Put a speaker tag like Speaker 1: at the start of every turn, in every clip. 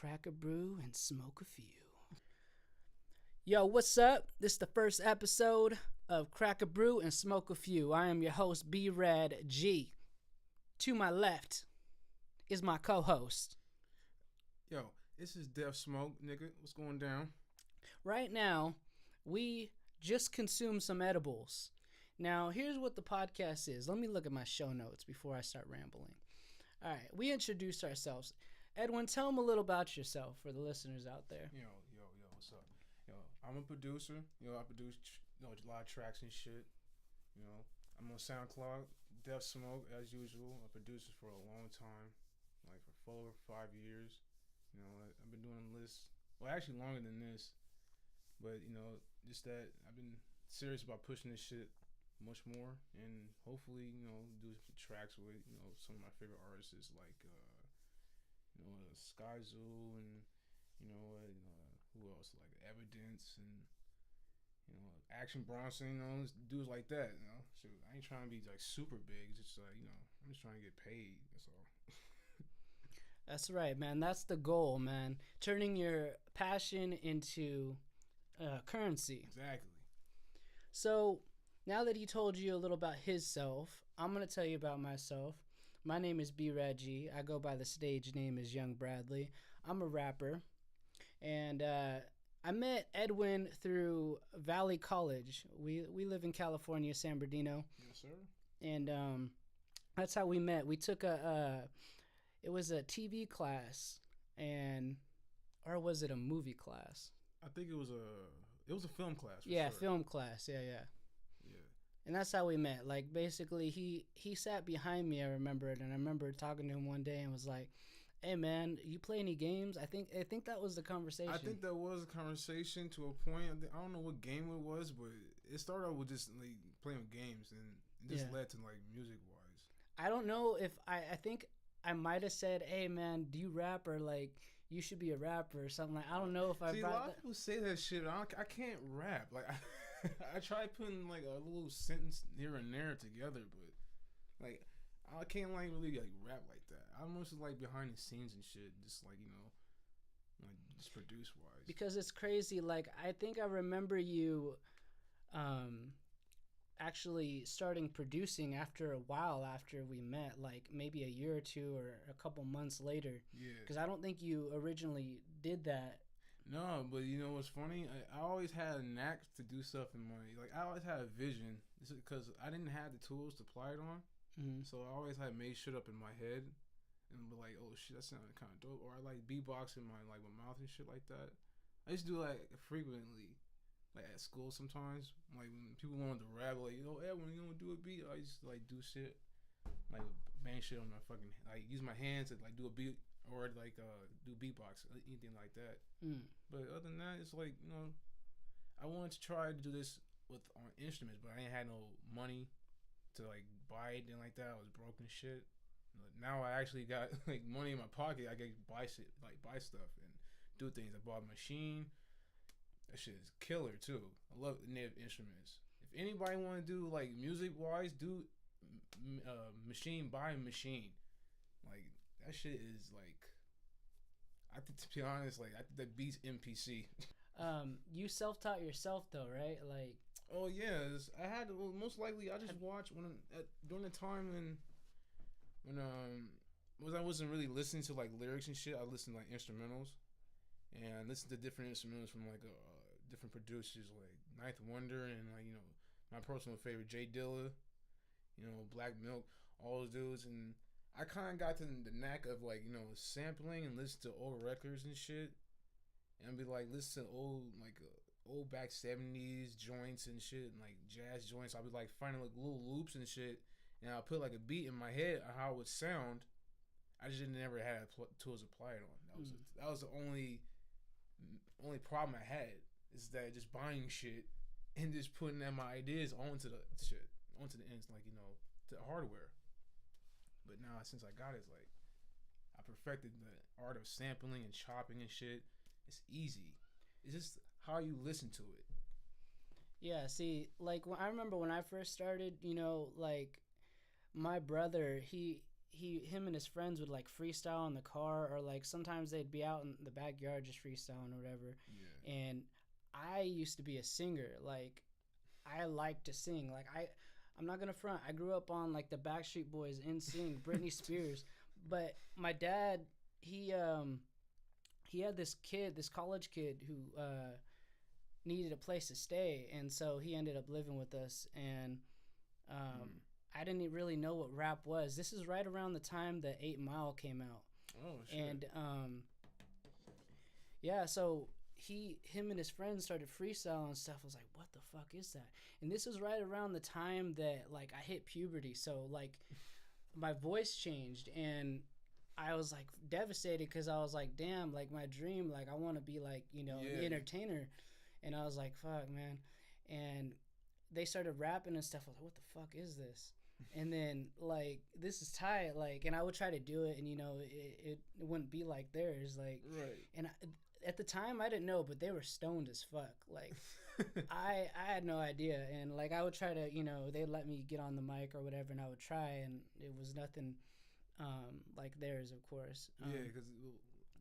Speaker 1: crack a brew and smoke a few. Yo, what's up? This is the first episode of Crack a Brew and Smoke a Few. I am your host, B-Rad G. To my left is my co-host.
Speaker 2: Yo, this is Death Smoke, nigga. What's going down?
Speaker 1: Right now, we just consumed some edibles. Now, here's what the podcast is. Let me look at my show notes before I start rambling. All right, we introduced ourselves. Edwin, tell them a little about yourself for the listeners out there.
Speaker 2: Yo, what's up? Yo, I'm a producer. I produce a lot of tracks and shit. I'm on SoundCloud, Death Smoke, as usual. I produced for a long time, like for over 5 years. I've been doing this, well, actually longer than this. But, just that I've been serious about pushing this shit much more. And hopefully, do some tracks with, some of my favorite artists like, Sky Zoo and, who else? Like Evidence and, Action Bronson, dudes like that, So I ain't trying to be like super big. It's just like, I'm just trying to get paid. That's all.
Speaker 1: That's right, man. That's the goal, man. Turning your passion into currency.
Speaker 2: Exactly.
Speaker 1: So now that he told you a little about himself, I'm going to tell you about myself. My name is B-Rad G. I go by the stage name as Young Bradley. I'm a rapper. And I met Edwin through Valley College. We live in California, San Bernardino.
Speaker 2: Yes, sir.
Speaker 1: And that's how we met. We took it was a TV class, or was it a movie class?
Speaker 2: I think it was a film class.
Speaker 1: Yeah,
Speaker 2: sure.
Speaker 1: Film class. Yeah.
Speaker 2: Yeah.
Speaker 1: And that's how we met. Like, basically, he sat behind me, I remember it, and I remember talking to him one day and was like, hey, man, you play any games? I think that was the conversation.
Speaker 2: I think that was a conversation to a point. I don't know what game it was, but it started out with just like playing with games, and it just led to like music-wise.
Speaker 1: I don't know if I think I might have said, hey, man, do you rap, or like you should be a rapper or something. Like, I don't know if I
Speaker 2: See,
Speaker 1: brought
Speaker 2: a lot of people say that shit. I can't rap. Like, I try putting like a little sentence here and there together, but like I can't like really like rap like that. I'm mostly like behind the scenes and shit, just like like just produce wise.
Speaker 1: Because it's crazy. Like, I think I remember you actually starting producing after a while after we met, like maybe a year or two or a couple months later.
Speaker 2: Yeah.
Speaker 1: Because I don't think you originally did that.
Speaker 2: No, but you know what's funny? I always had a knack to do stuff in my, like, I always had a vision. This is because I didn't have the tools to apply it on.
Speaker 1: Mm-hmm.
Speaker 2: So I always had made shit up in my head and be like, oh shit, that sounded kind of dope. Or I like beatboxing my mouth and shit like that. I used to do like frequently, like at school sometimes. Like when people wanted to rap, like, Edwin, you want to do a beat? I used to like do shit, like bang shit on my fucking, like use my hands to like do a beat or like do beatbox, anything like that.
Speaker 1: Mm.
Speaker 2: But other than that, it's like, I wanted to try to do this on instruments, but I ain't had no money to like buy it and like that. I was broke and shit. Now I actually got like money in my pocket. I can buy shit, like buy stuff and do things. I bought a machine. That shit is killer too. I love native instruments. If anybody want to do like music wise, do machine, buy a machine. Like that shit is like, I think, to be honest, like I think that beats MPC.
Speaker 1: You self-taught yourself though, right? Like,
Speaker 2: oh yeah, I had to, well, most likely I just watched during the time when I wasn't really listening to like lyrics and shit. I listened to like instrumentals and listened to different instrumentals from like different producers like Ninth Wonder and like my personal favorite Jay Dilla, Black Milk, all those dudes. And I kind of got to the knack of like sampling and listen to old records and shit, and be like listen to old back 70s joints and shit and like jazz joints. I'll be like finding like little loops and shit, and I'll put like a beat in my head of how it would sound. I just never had tools to apply it on. That was the only problem I had, is that just buying shit and just putting my ideas onto the shit, onto the ends, like to the hardware. But now since I got it, it's like I perfected the art of sampling and chopping and shit. It's easy. It's just how you listen to it.
Speaker 1: yeah, see, like I remember when I first started, like my brother, he him and his friends would like freestyle in the car, or like sometimes they'd be out in the backyard just freestyling or whatever.
Speaker 2: Yeah.
Speaker 1: And I used to be a singer. Like I like to sing. Like I'm not gonna front. I grew up on like the Backstreet Boys, NSYNC, Britney Spears. But my dad, he had this college kid who needed a place to stay, and so he ended up living with us. And I didn't really know what rap was. This is right around the time that 8 Mile came out.
Speaker 2: Oh shit.
Speaker 1: And yeah, so him and his friends started freestyling and stuff. I was like, what the fuck is that? And this was right around the time that like I hit puberty, so like my voice changed, and I was like devastated because I was like, damn, like my dream, like I want to be like, you know, an entertainer. And I was like, fuck, man. And they started rapping and stuff. I was like, what the fuck is this? And then like, this is tight, like, and I would try to do it, and you know, it wouldn't be like theirs, like,
Speaker 2: right.
Speaker 1: And at the time I didn't know, but they were stoned as fuck, like. I had no idea, and like I would try to, you know, they'd let me get on the mic or whatever, and I would try, and it was nothing like theirs, of course.
Speaker 2: Yeah, because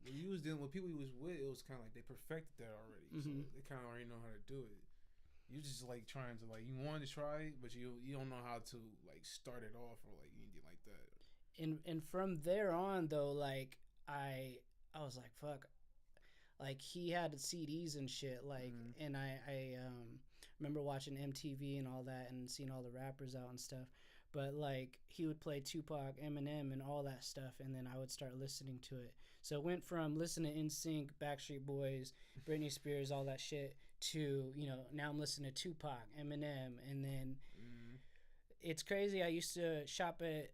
Speaker 2: when you was dealing with people you was with, it was kind of like they perfected that already, so they kind of already know how to do it. You just like trying to like, you wanted to try it, but you don't know how to like start it off or like anything like that.
Speaker 1: And from there on though, like I was like, fuck. Like he had CDs and shit, like, and I remember watching MTV and all that, and seeing all the rappers out and stuff. But like he would play Tupac, Eminem, and all that stuff, and then I would start listening to it. So it went from listening to NSYNC, Backstreet Boys, Britney Spears, all that shit, to, you know, now I'm listening to Tupac, Eminem, and then it's crazy. I used to shop at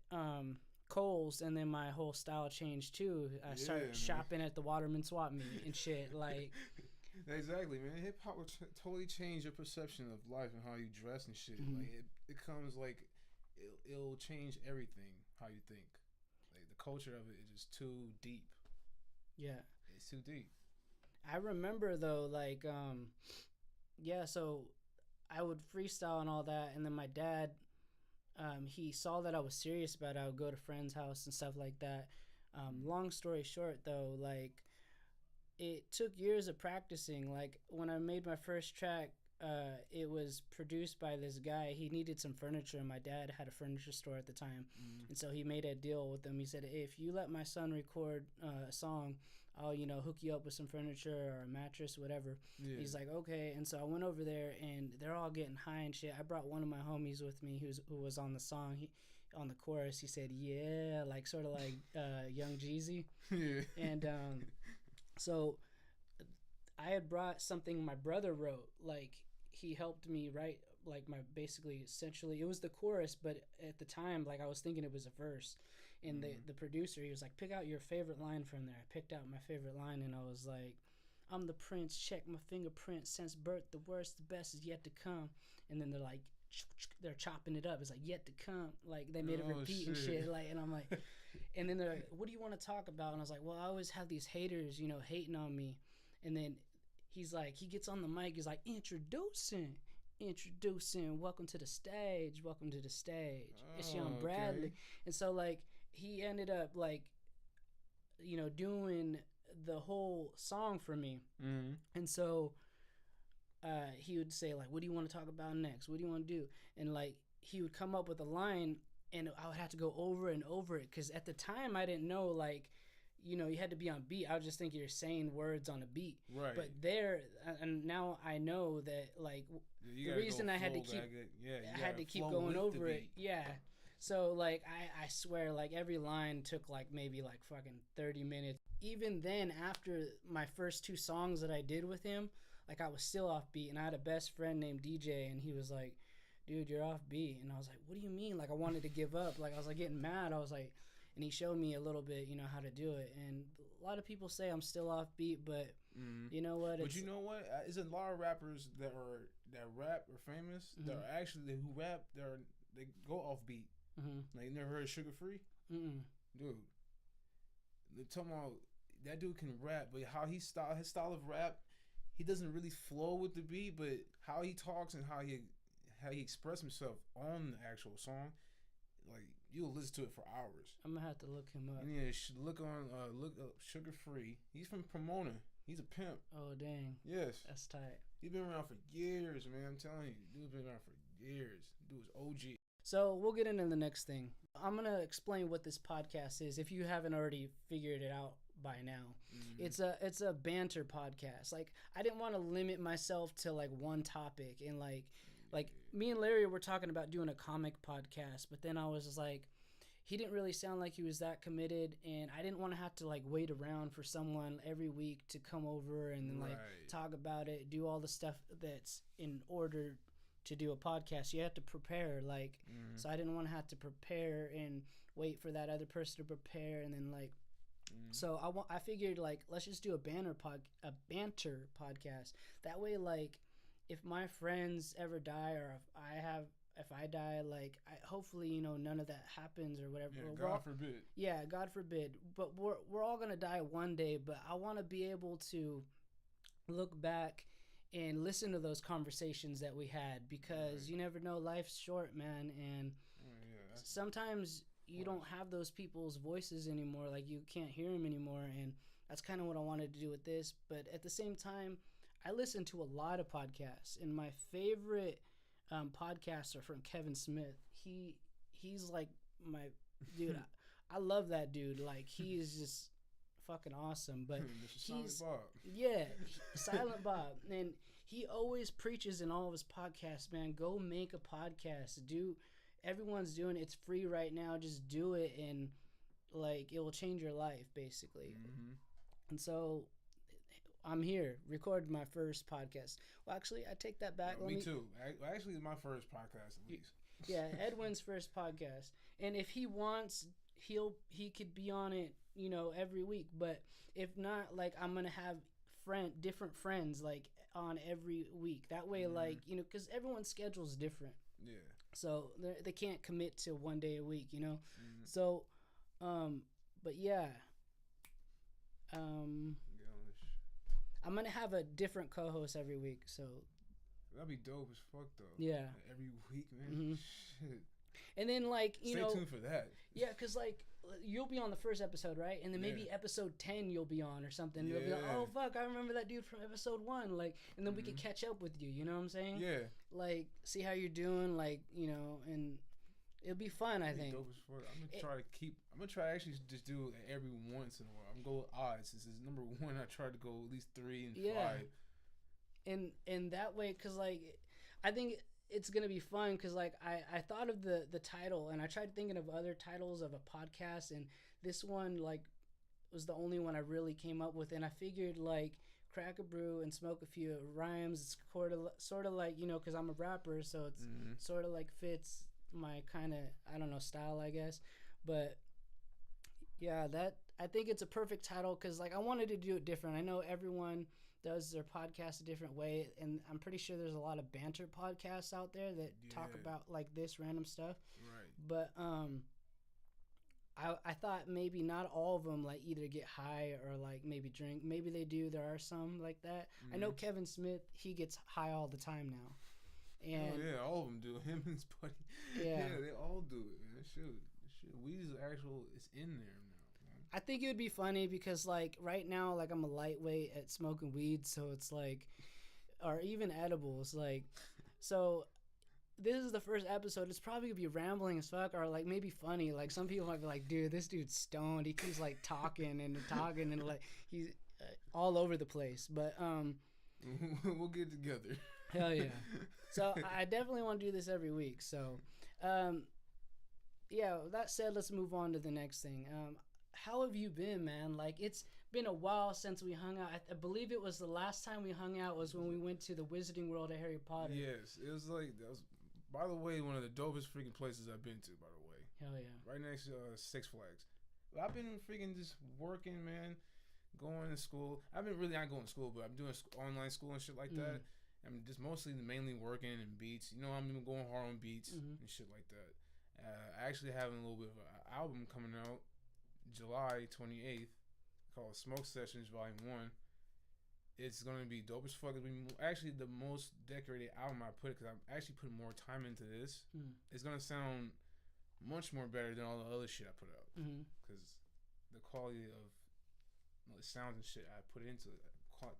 Speaker 1: Kohl's, and then my whole style changed too. I started shopping at the Waterman Swap Meet and shit. Like,
Speaker 2: exactly, man. Hip hop will totally change your perception of life and how you dress and shit. Like it comes like it'll change everything how you think. Like the culture of it is just too deep.
Speaker 1: Yeah,
Speaker 2: it's too deep.
Speaker 1: I remember though, like, yeah. So I would freestyle and all that, and then my dad. He saw that I was serious about it. I would go to friends' house and stuff like that. Long story short, though, like, it took years of practicing. Like, when I made my first track, it was produced by this guy. He needed some furniture, and my dad had a furniture store at the time. And so he made a deal with them. He said, hey, if you let my son record a song, I'll, you know, hook you up with some furniture or a mattress, whatever. Yeah. He's like, okay. And so I went over there, and they're all getting high and shit. I brought one of my homies with me who was on the song. On the chorus, he said, yeah, like sort of like Young Jeezy. Yeah. And so I had brought something my brother wrote. Like, he helped me write, like, my basically, essentially, it was the chorus, but at the time, like, I was thinking it was a verse. And the producer, he was like, pick out your favorite line from there. I picked out my favorite line, and I was like, I'm the prince, check my fingerprint, since birth, the worst, the best is yet to come. And then they're like, they're chopping it up. It's like, yet to come. Like, they made it repeat and shit. Like, and I'm like, and then they're like, what do you want to talk about? And I was like, well, I always have these haters, you know, hating on me. And then he's like, he gets on the mic, he's like, introducing, welcome to the stage, it's Young Bradley. Okay. And so, like, he ended up, like, you know, doing the whole song for me. And so he would say, like, what do you want to talk about next? What do you want to do? And, like, he would come up with a line, and I would have to go over and over it, because at the time I didn't know, like, you know, you had to be on beat. I would just think you're saying words on a beat. Right. But and now I know that, like, the reason I had to keep going over it. Yeah. So, like, I swear, like, every line took, like, maybe, like, fucking 30 minutes. Even then, after my first 2 songs that I did with him, like, I was still off beat. And I had a best friend named DJ, and he was like, dude, you're off beat. And I was like, what do you mean? Like, I wanted to give up. Like, I was, like, getting mad. I was like, and he showed me a little bit, you know, how to do it. And a lot of people say I'm still off beat, but you know what?
Speaker 2: But you know what? There's a lot of rappers that rap or famous that are actually who rap. They go off beat. Like, you never heard of Sugar Free? Dude, they're talking about that dude can rap, but how his style of rap, he doesn't really flow with the beat, but how he talks and how he expresses himself on the actual song, like, you'll listen to it for hours.
Speaker 1: I'm gonna have to look him up.
Speaker 2: And yeah, look up Sugar Free. He's from Pomona. He's a pimp.
Speaker 1: Oh dang.
Speaker 2: Yes.
Speaker 1: That's tight.
Speaker 2: He's been around for years, man. I'm telling you, dude's been around for years. Dude's OG.
Speaker 1: So we'll get into the next thing. I'm gonna explain what this podcast is if you haven't already figured it out by now. Mm-hmm. It's a banter podcast. Like I didn't want to limit myself to like one topic and like me and Larry were talking about doing a comic podcast, but then I was just like, he didn't really sound like he was that committed, and I didn't want to have to like wait around for someone every week to come over and then like talk about it, do all the stuff that's in order to do a podcast. You have to prepare, like, so I didn't want to have to prepare and wait for that other person to prepare, and then like, so I figured like let's just do a banter podcast. That way, like, if my friends ever die or if I die, like, hopefully, you know, none of that happens or whatever.
Speaker 2: Yeah, God forbid.
Speaker 1: Yeah, God forbid. But we're all gonna die one day. But I want to be able to look back and listen to those conversations that we had, because you never know, life's short, man, and sometimes you don't have those people's voices anymore. Like, you can't hear them anymore, and that's kind of what I wanted to do with this. But at the same time, I listen to a lot of podcasts, and my favorite podcasts are from Kevin Smith. He's like my dude. I love that dude. Like, he is just fucking awesome. But he's
Speaker 2: Silent Bob.
Speaker 1: Yeah, Silent Bob, and he always preaches in all of his podcasts. Man, go make a podcast. Everyone's doing it. It's free right now. Just do it, and like it will change your life, basically. Mm-hmm. And so I'm here, recorded my first podcast. Well, actually, I take that back.
Speaker 2: Me too. Actually, it's my first podcast, at least.
Speaker 1: Yeah, Edwin's first podcast. And if he wants, he could be on it, you know, every week. But if not, like, I'm gonna have different friends like on every week. That way, like, you know, because everyone's schedule is different. Yeah. So they can't commit to one day a week, you know. Mm-hmm. So, but yeah. I'm gonna have a different co-host every week, so
Speaker 2: that'd be dope as fuck, though.
Speaker 1: Yeah,
Speaker 2: every week, man. Shit.
Speaker 1: And then, like, you know,
Speaker 2: stay tuned for that.
Speaker 1: Yeah, because like you'll be on the first episode, right? And then maybe episode 10 you'll be on or something. You'll be like, oh fuck, I remember that dude from episode 1. Like, and then we could catch up with you. You know what I'm saying? Yeah. Like, see how you're doing, like, you know, and it'll be fun. I think. Dope as fuck.
Speaker 2: I'm gonna try to actually just do it every once in a while. I'm gonna go odds. Since it's number 1, I try to go at least 3 and 5.
Speaker 1: And that way, cause like, I think it's gonna be fun, cause like I thought of the title, and I tried thinking of other titles of a podcast, and this one like was the only one I really came up with, and I figured like crack a brew and smoke a few. It rhymes. It's sort of like, you know, cause I'm a rapper, so it's sort of like fits my kind of, I don't know, style, I guess. But yeah, that I think it's a perfect title, because like I wanted to do it different. I know everyone does their podcast a different way, and I'm pretty sure there's a lot of banter podcasts out there that talk about like this random stuff. Right. But I thought maybe not all of them like either get high or like maybe drink. Maybe they do. There are some like that. I know Kevin Smith, he gets high all the time now. And
Speaker 2: all of them do. Him and his buddy. Yeah, they all do it, man. Shit, weed is actual. It's in there now, man.
Speaker 1: I think it would be funny because, like, right now, like, I'm a lightweight at smoking weed, so it's like, or even edibles, like, so this is the first episode. It's probably gonna be rambling as fuck, or like maybe funny. Like, some people might be like, "Dude, this dude's stoned. He keeps like talking and like he's all over the place." But
Speaker 2: we'll get together.
Speaker 1: Hell yeah. So I definitely want to do this every week. So, yeah, that said, let's move on to the next thing. How have you been, man? Like, it's been a while since we hung out. I believe it was the last time we hung out was when we went to the Wizarding World of Harry Potter.
Speaker 2: Yes, it was like, that was, by the way, one of the dopest freaking places I've been to, by the way.
Speaker 1: Hell yeah.
Speaker 2: Right next to Six Flags. I've been freaking just working, man, going to school. I've been really not going to school, but I'm doing online school and shit like that. I'm just mostly mainly working in beats. You know, I'm even going hard on beats and shit like that. I actually have a little bit of an album coming out July 28th called Smoke Sessions Volume 1. It's going to be dope as fuck. It's actually the most decorated album I put, because I'm actually putting more time into this. It's going to sound much more better than all the other shit I put out.
Speaker 1: Mm-hmm.
Speaker 2: Because the quality of the sounds and shit I put into it,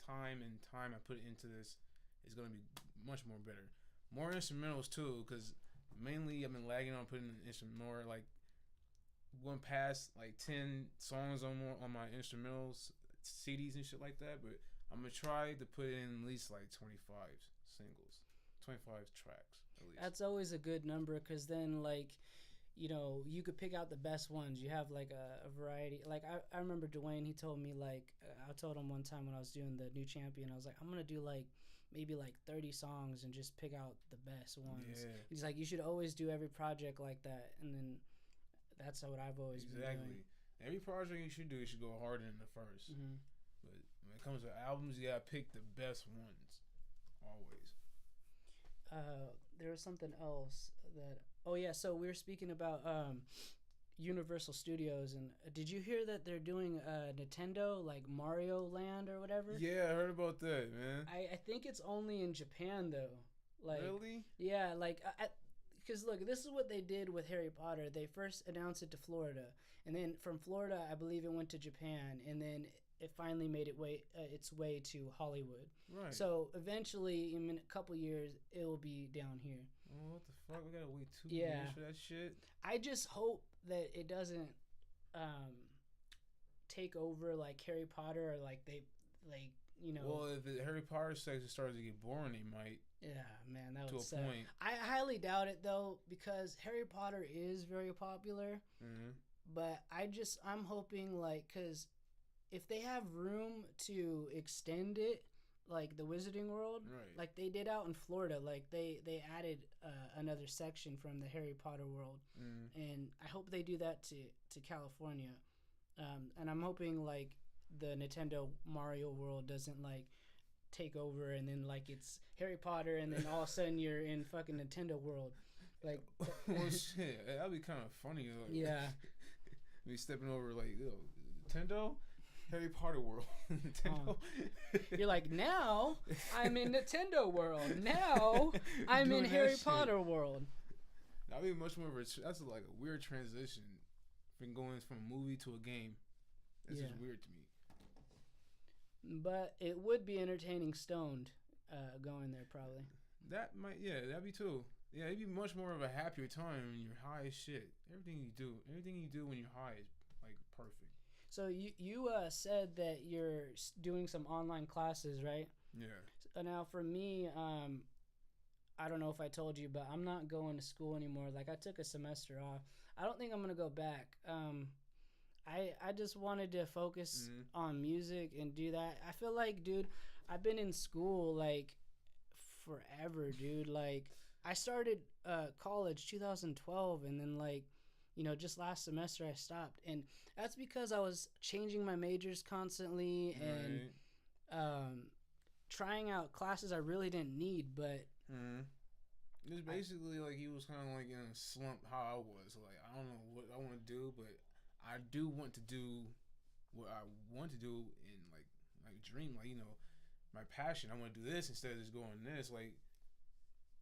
Speaker 2: time I put into this is gonna be much more better. More instrumentals too, because mainly I've been lagging on putting more like went past like 10 songs on more on my instrumentals CDs and shit like that, but I'm gonna try to put in at least like 25 singles, 25 tracks at least.
Speaker 1: That's always a good number because then like, you know, you could pick out the best ones. You have like a variety. Like I remember Dwayne, he told me like, I told him one time when I was doing the new champion, I was like, I'm gonna do like maybe like 30 songs and just pick out the best ones. Yeah. He's like, you should always do every project like that, and then that's what I've always been doing.
Speaker 2: Every project you should do, you should go harder than the first.
Speaker 1: Mm-hmm.
Speaker 2: But when it comes to albums, you gotta pick the best ones, always.
Speaker 1: There was something else that. Oh yeah, so we were speaking about Universal Studios, and did you hear that they're doing Nintendo like Mario Land or whatever?
Speaker 2: Yeah, I heard about that, man.
Speaker 1: I think it's only in Japan though. Like,
Speaker 2: really?
Speaker 1: Yeah, like because look, this is what they did with Harry Potter. They first announced it to Florida, and then from Florida, I believe it went to Japan, and then it finally made its way to Hollywood.
Speaker 2: Right.
Speaker 1: So eventually, in a couple years, it will be down here.
Speaker 2: Oh, what the fuck? We gotta wait 2 years for that shit.
Speaker 1: I just hope that it doesn't take over like Harry Potter, or like they like, you know.
Speaker 2: Well, if the Harry Potter section starts to get boring, they might.
Speaker 1: Yeah, man, that
Speaker 2: to
Speaker 1: would
Speaker 2: a
Speaker 1: suck.
Speaker 2: point.
Speaker 1: I highly doubt it though, because Harry Potter is very popular.
Speaker 2: Mm-hmm.
Speaker 1: But I'm hoping like, because if they have room to extend it, like the Wizarding World,
Speaker 2: right,
Speaker 1: like they did out in Florida, like they added another section from the Harry Potter world, and I hope they do that to California, and I'm hoping like the Nintendo Mario world doesn't like take over and then like it's Harry Potter and then all of a sudden you're in fucking Nintendo world, like.
Speaker 2: Well, shit, that'd be kind of funny. Like,
Speaker 1: yeah.
Speaker 2: Me stepping over like, yo, Nintendo. Harry Potter world. Nintendo.
Speaker 1: You're like, now I'm in Nintendo world. Now I'm in Harry Potter world.
Speaker 2: That'd be much more of that's like a weird transition from going from a movie to a game. That's just weird to me.
Speaker 1: But it would be entertaining stoned going there probably.
Speaker 2: That'd be too. Yeah, it'd be much more of a happier time when you're high as shit. Everything you do when you're high is like perfect.
Speaker 1: So you said that you're doing some online classes, right?
Speaker 2: Yeah.
Speaker 1: So now for me, I don't know if I told you, but I'm not going to school anymore. Like I took a semester off. I don't think I'm gonna go back. I just wanted to focus on music and do that. I feel like, dude, I've been in school like forever, dude. Like I started college 2012, and then like, you know, just last semester I stopped, and that's because I was changing my majors constantly and trying out classes I really didn't need. But
Speaker 2: it's basically like he was kind of like in a slump how I was. Like I don't know what I want to do, but I do want to do what I want to do in like my dream, like, you know, my passion. I want to do this instead of just going this. Like,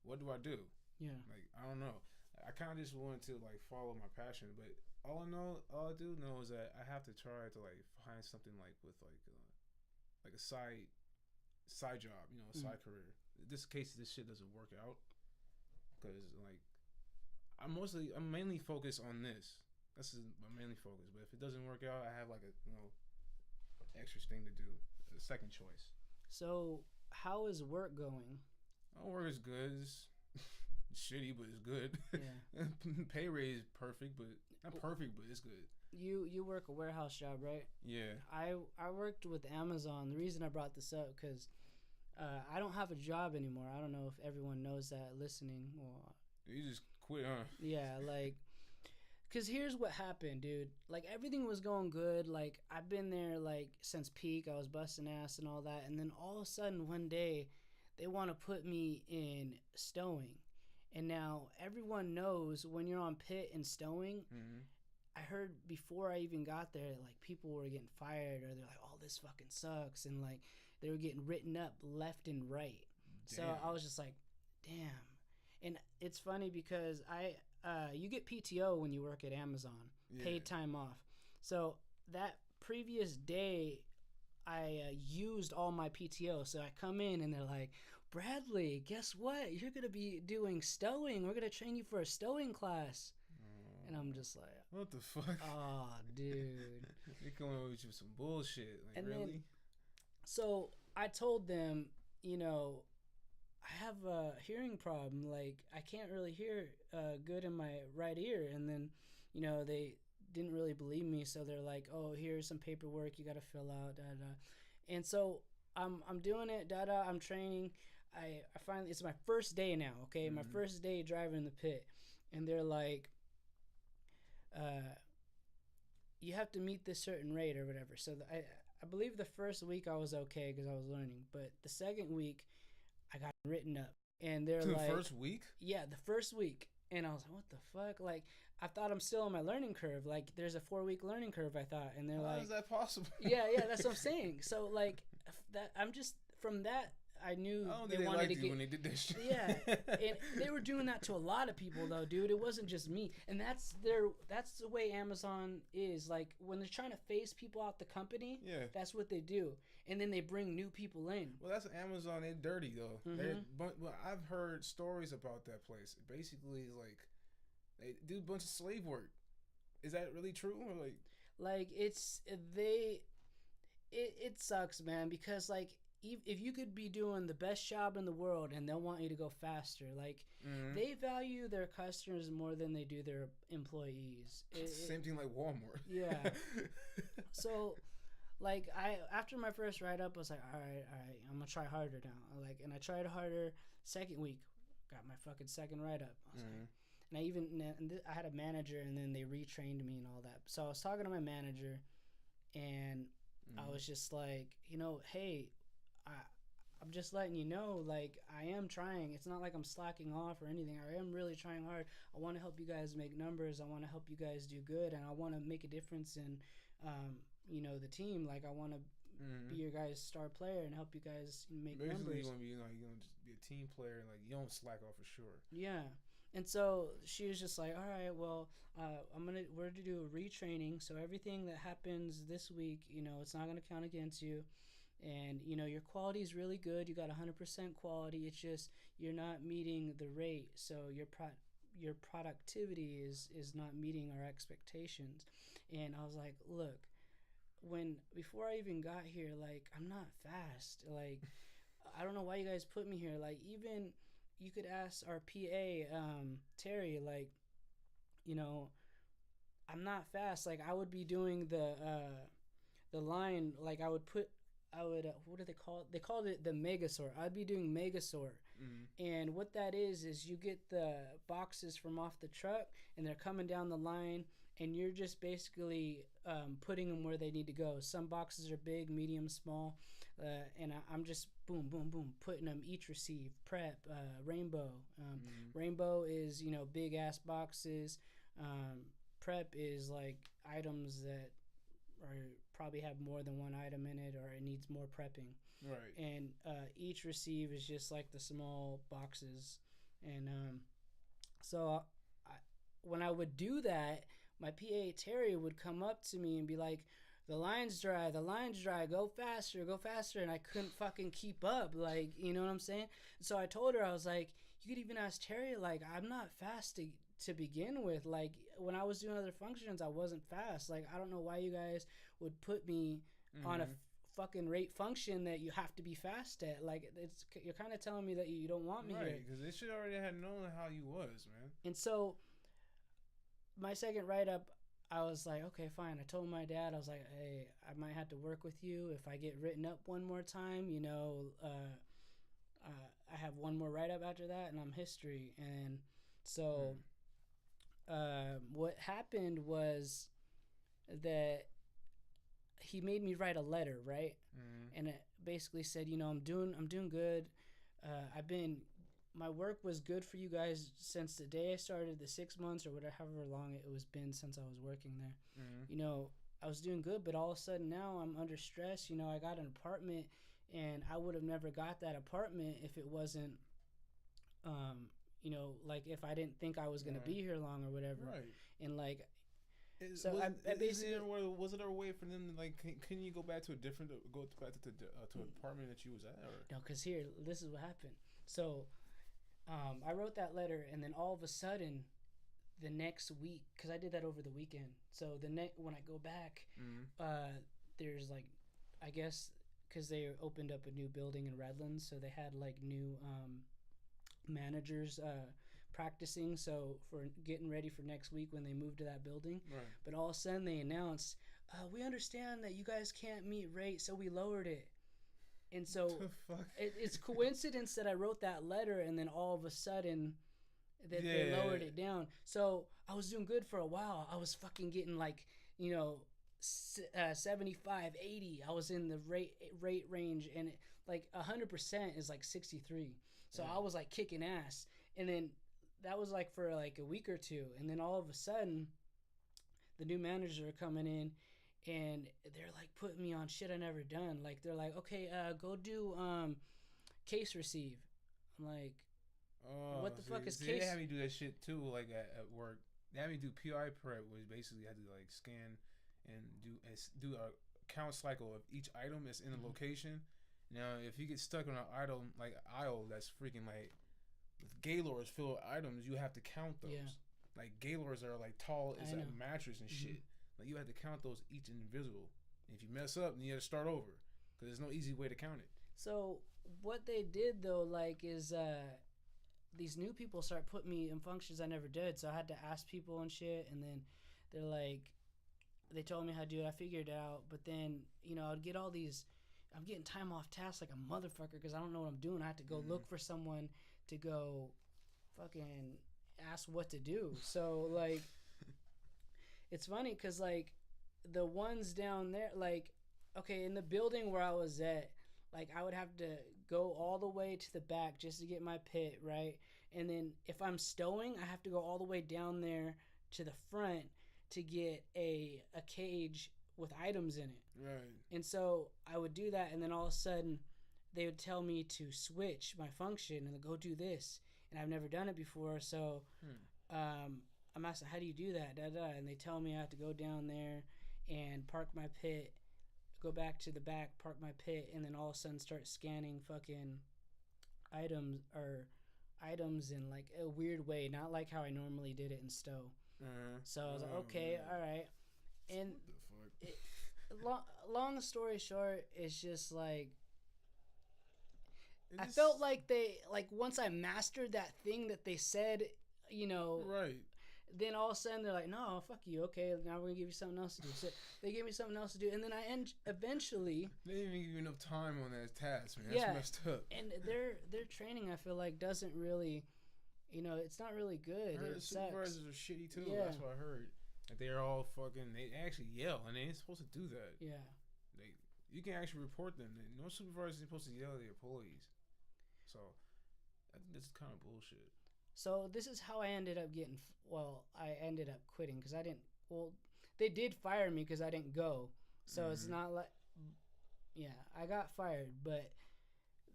Speaker 2: what do I do?
Speaker 1: Yeah.
Speaker 2: Like I don't know. I kind of just wanted to like follow my passion, but all I do know is that I have to try to like find something like with like a side job, you know, a side career. In this case, this shit doesn't work out because like I'm mainly focused on this. This is my mainly focus. But if it doesn't work out, I have like a, you know, extra thing to do, a second choice.
Speaker 1: So how is work going?
Speaker 2: Work is good. It's shitty, but it's good.
Speaker 1: Yeah.
Speaker 2: Pay raise perfect, but not perfect, but it's good.
Speaker 1: You work a warehouse job, right?
Speaker 2: Yeah.
Speaker 1: I worked with Amazon. The reason I brought this up because I don't have a job anymore. I don't know if everyone knows that listening. Well,
Speaker 2: you just quit, huh?
Speaker 1: Yeah, like, because here's what happened, dude. Like, everything was going good. Like, I've been there, like, since peak. I was busting ass and all that. And then all of a sudden, one day, they want to put me in stowing. And now everyone knows when you're on pit and stowing, I heard before I even got there, like, people were getting fired, or they're like, oh, this fucking sucks. And, like, they were getting written up left and right. Damn. So I was just like, damn. And it's funny because you get PTO when you work at Amazon,
Speaker 2: Yeah.
Speaker 1: paid time off. So that previous day, I used all my PTO. So I come in and they're like, Bradley, guess what? You're gonna be doing stowing. We're gonna train you for a stowing class. And I'm just like,
Speaker 2: what the fuck?
Speaker 1: oh, dude.
Speaker 2: They're coming with you some bullshit. Like,
Speaker 1: And
Speaker 2: really?
Speaker 1: then, so I told them, you know, I have a hearing problem. Like, I can't really hear good in my right ear. And then, you know, they didn't really believe me. So they're like, oh, here's some paperwork you got to fill out. Da, da. And so I'm doing it. Da, da. I'm training. I finally, it's my first day now. Okay. My first day driving the pit. And they're like, you have to meet this certain rate or whatever. So I believe the first week I was okay because I was learning. But the second week, I got written up, and they're
Speaker 2: the
Speaker 1: like,
Speaker 2: first week?
Speaker 1: Yeah, the first week. And I was like, what the fuck? Like, I thought I'm still on my learning curve. Like, there's a 4-week learning curve, I thought. And they're
Speaker 2: How
Speaker 1: like,
Speaker 2: is that possible?
Speaker 1: yeah, that's what I'm saying. So, like, that I'm just, from that, I knew
Speaker 2: I don't
Speaker 1: they
Speaker 2: think
Speaker 1: wanted to
Speaker 2: you
Speaker 1: get.
Speaker 2: when they did that shit.
Speaker 1: Yeah, and they were doing that to a lot of people, though, dude. It wasn't just me, and that's the way Amazon is. Like, when they're trying to phase people out the company,
Speaker 2: Yeah.
Speaker 1: that's what they do, and then they bring new people in.
Speaker 2: Well, that's Amazon. They're dirty though. But I've heard stories about that place. Basically, like they do a bunch of slave work. Is that really true? Or
Speaker 1: like it's they, it sucks, man, because like if you could be doing the best job in the world and they'll want you to go faster, like they value their customers more than they do their employees.
Speaker 2: Same thing like Walmart.
Speaker 1: Yeah. So, like, after my first write up, I was like, all right, I'm gonna try harder now. Like, and I tried harder. Second week, got my fucking second write up. I was like, and I had a manager, and then they retrained me and all that. So I was talking to my manager, and I was just like, you know, hey, I'm just letting you know, like, I am trying. It's not like I'm slacking off or anything. I am really trying hard. I want to help you guys make numbers. I want to help you guys do good, and I want to make a difference in, you know, the team. Like, I want to be your guys' star player and help you guys make
Speaker 2: Basically,
Speaker 1: numbers.
Speaker 2: you want to be, like, you know, just be a team player. Like, you don't slack off for sure.
Speaker 1: Yeah. And so she was just like, all right, well, we're to do a retraining. So everything that happens this week, you know, it's not going to count against you. And, you know, your quality is really good. You got 100% quality. It's just you're not meeting the rate. So your productivity is not meeting our expectations. And I was like, look, before I even got here, like, I'm not fast. Like, I don't know why you guys put me here. Like, even you could ask our PA, Terry, like, you know, I'm not fast. Like, I would be doing the line, like, what do they call it? They called it the mega sort. I'd be doing mega sort. And what that is you get the boxes from off the truck, and they're coming down the line, and you're just basically putting them where they need to go. Some boxes are big, medium, small, and I'm just boom, boom, boom, putting them each receive, prep, rainbow. Rainbow is, you know, big ass boxes. Prep is like items that probably have more than one item in it, or it needs more prepping.
Speaker 2: Right.
Speaker 1: And each receive is just like the small boxes. And so when I would do that, my PA Terry would come up to me and be like, the line's dry, go faster. And I couldn't fucking keep up. Like, you know what I'm saying? So I told her, I was like, you could even ask Terry, like, I'm not fast to begin with. Like, when I was doing other functions, I wasn't fast. Like, I don't know why you guys would put me on a fucking rate function that you have to be fast at. Like, you're kind of telling me that you don't want me here.
Speaker 2: Right, because they should already have known how you was, man.
Speaker 1: And so my second write-up, I was like, okay, fine. I told my dad, I was like, hey, I might have to work with you. If I get written up one more time, you know, I have one more write-up after that, and I'm history. And so what happened was that he made me write a letter, right? And it basically said, you know, I'm doing good. My work was good for you guys since the day I started, the 6 months or whatever, however long it was been since I was working there. You know, I was doing good, but all of a sudden now I'm under stress. You know, I got an apartment, and I would have never got that apartment if it wasn't, like if I didn't think I was gonna be here long or whatever,
Speaker 2: Right.
Speaker 1: and like
Speaker 2: So
Speaker 1: so I basically
Speaker 2: was there a way for them to like? Can you go back to to an apartment that you was at? Or?
Speaker 1: no, because here this is what happened. So I wrote that letter, and then all of a sudden, the next week, because I did that over the weekend. So when I go back, there's like, I guess, because they opened up a new building in Redlands, so they had like new managers practicing. So for getting ready for next week when they move to that building,
Speaker 2: Right.
Speaker 1: but all of a sudden they announced, we understand that you guys can't meet rate, so we lowered it. And so it's coincidence that I wrote that letter, and then all of a sudden that they lowered it down. So I was doing good for a while. I was fucking getting like 75, 80. I was in the rate range, and like 100% is like 63. So I was like kicking ass, and then that was like for like a week or two, and then all of a sudden the new managers are coming in, and they're like putting me on shit I never done. Like they're like, okay, go do case receive. I'm like, what the fuck is case?
Speaker 2: They had me do that shit too, like at work. They had me do PI prep, which basically had to like scan and do a count cycle of each item that's in the location. Now, if you get stuck on an item like aisle that's freaking like with Gaylords filled with items, you have to count those. Yeah. Like Gaylords are like tall as a mattress and shit. Like you have to count those each individual. And if you mess up, then you have to start over because there's no easy way to count it.
Speaker 1: So what they did though, like, is these new people start putting me in functions I never did. So I had to ask people and shit, and then they're like, they told me how to do it. I figured it out, but then I'd get all these. I'm getting time off tasks like a motherfucker because I don't know what I'm doing. I have to go look for someone to go fucking ask what to do. So like, it's funny because like the ones down there, like, okay, in the building where I was at, like I would have to go all the way to the back just to get my pit, right? And then if I'm stowing, I have to go all the way down there to the front to get a cage with items in it.
Speaker 2: Right. And
Speaker 1: so I would do that, and then all of a sudden they would tell me to switch my function and go do this, and I've never done it before. So I'm asking, how do you do that? And they tell me I have to go down there and park my pit, go back to the back, park my pit, and then all of a sudden start scanning fucking items in like a weird way, not like how I normally did it in stow. So I was like, okay, all right. And long story short, it's just like I felt like once I mastered that thing that they said,
Speaker 2: right.
Speaker 1: Then all of a sudden they're like, no, fuck you. Okay, now we're gonna give you something else to do. So they gave me something else to do, and then eventually
Speaker 2: they didn't even give you enough time on that task, man. That's messed up.
Speaker 1: And their training, I feel like, doesn't really, it's not really good.
Speaker 2: I heard the supervisors are shitty too.
Speaker 1: Yeah.
Speaker 2: That's what I heard. Like they're all fucking. They actually yell, and they ain't supposed to do that.
Speaker 1: Yeah.
Speaker 2: You can actually report them. No supervisor is supposed to yell at their employees. So I think that's kind of bullshit.
Speaker 1: So this is how I ended up I ended up quitting because I didn't. Well, they did fire me because I didn't go. So it's not like, I got fired, but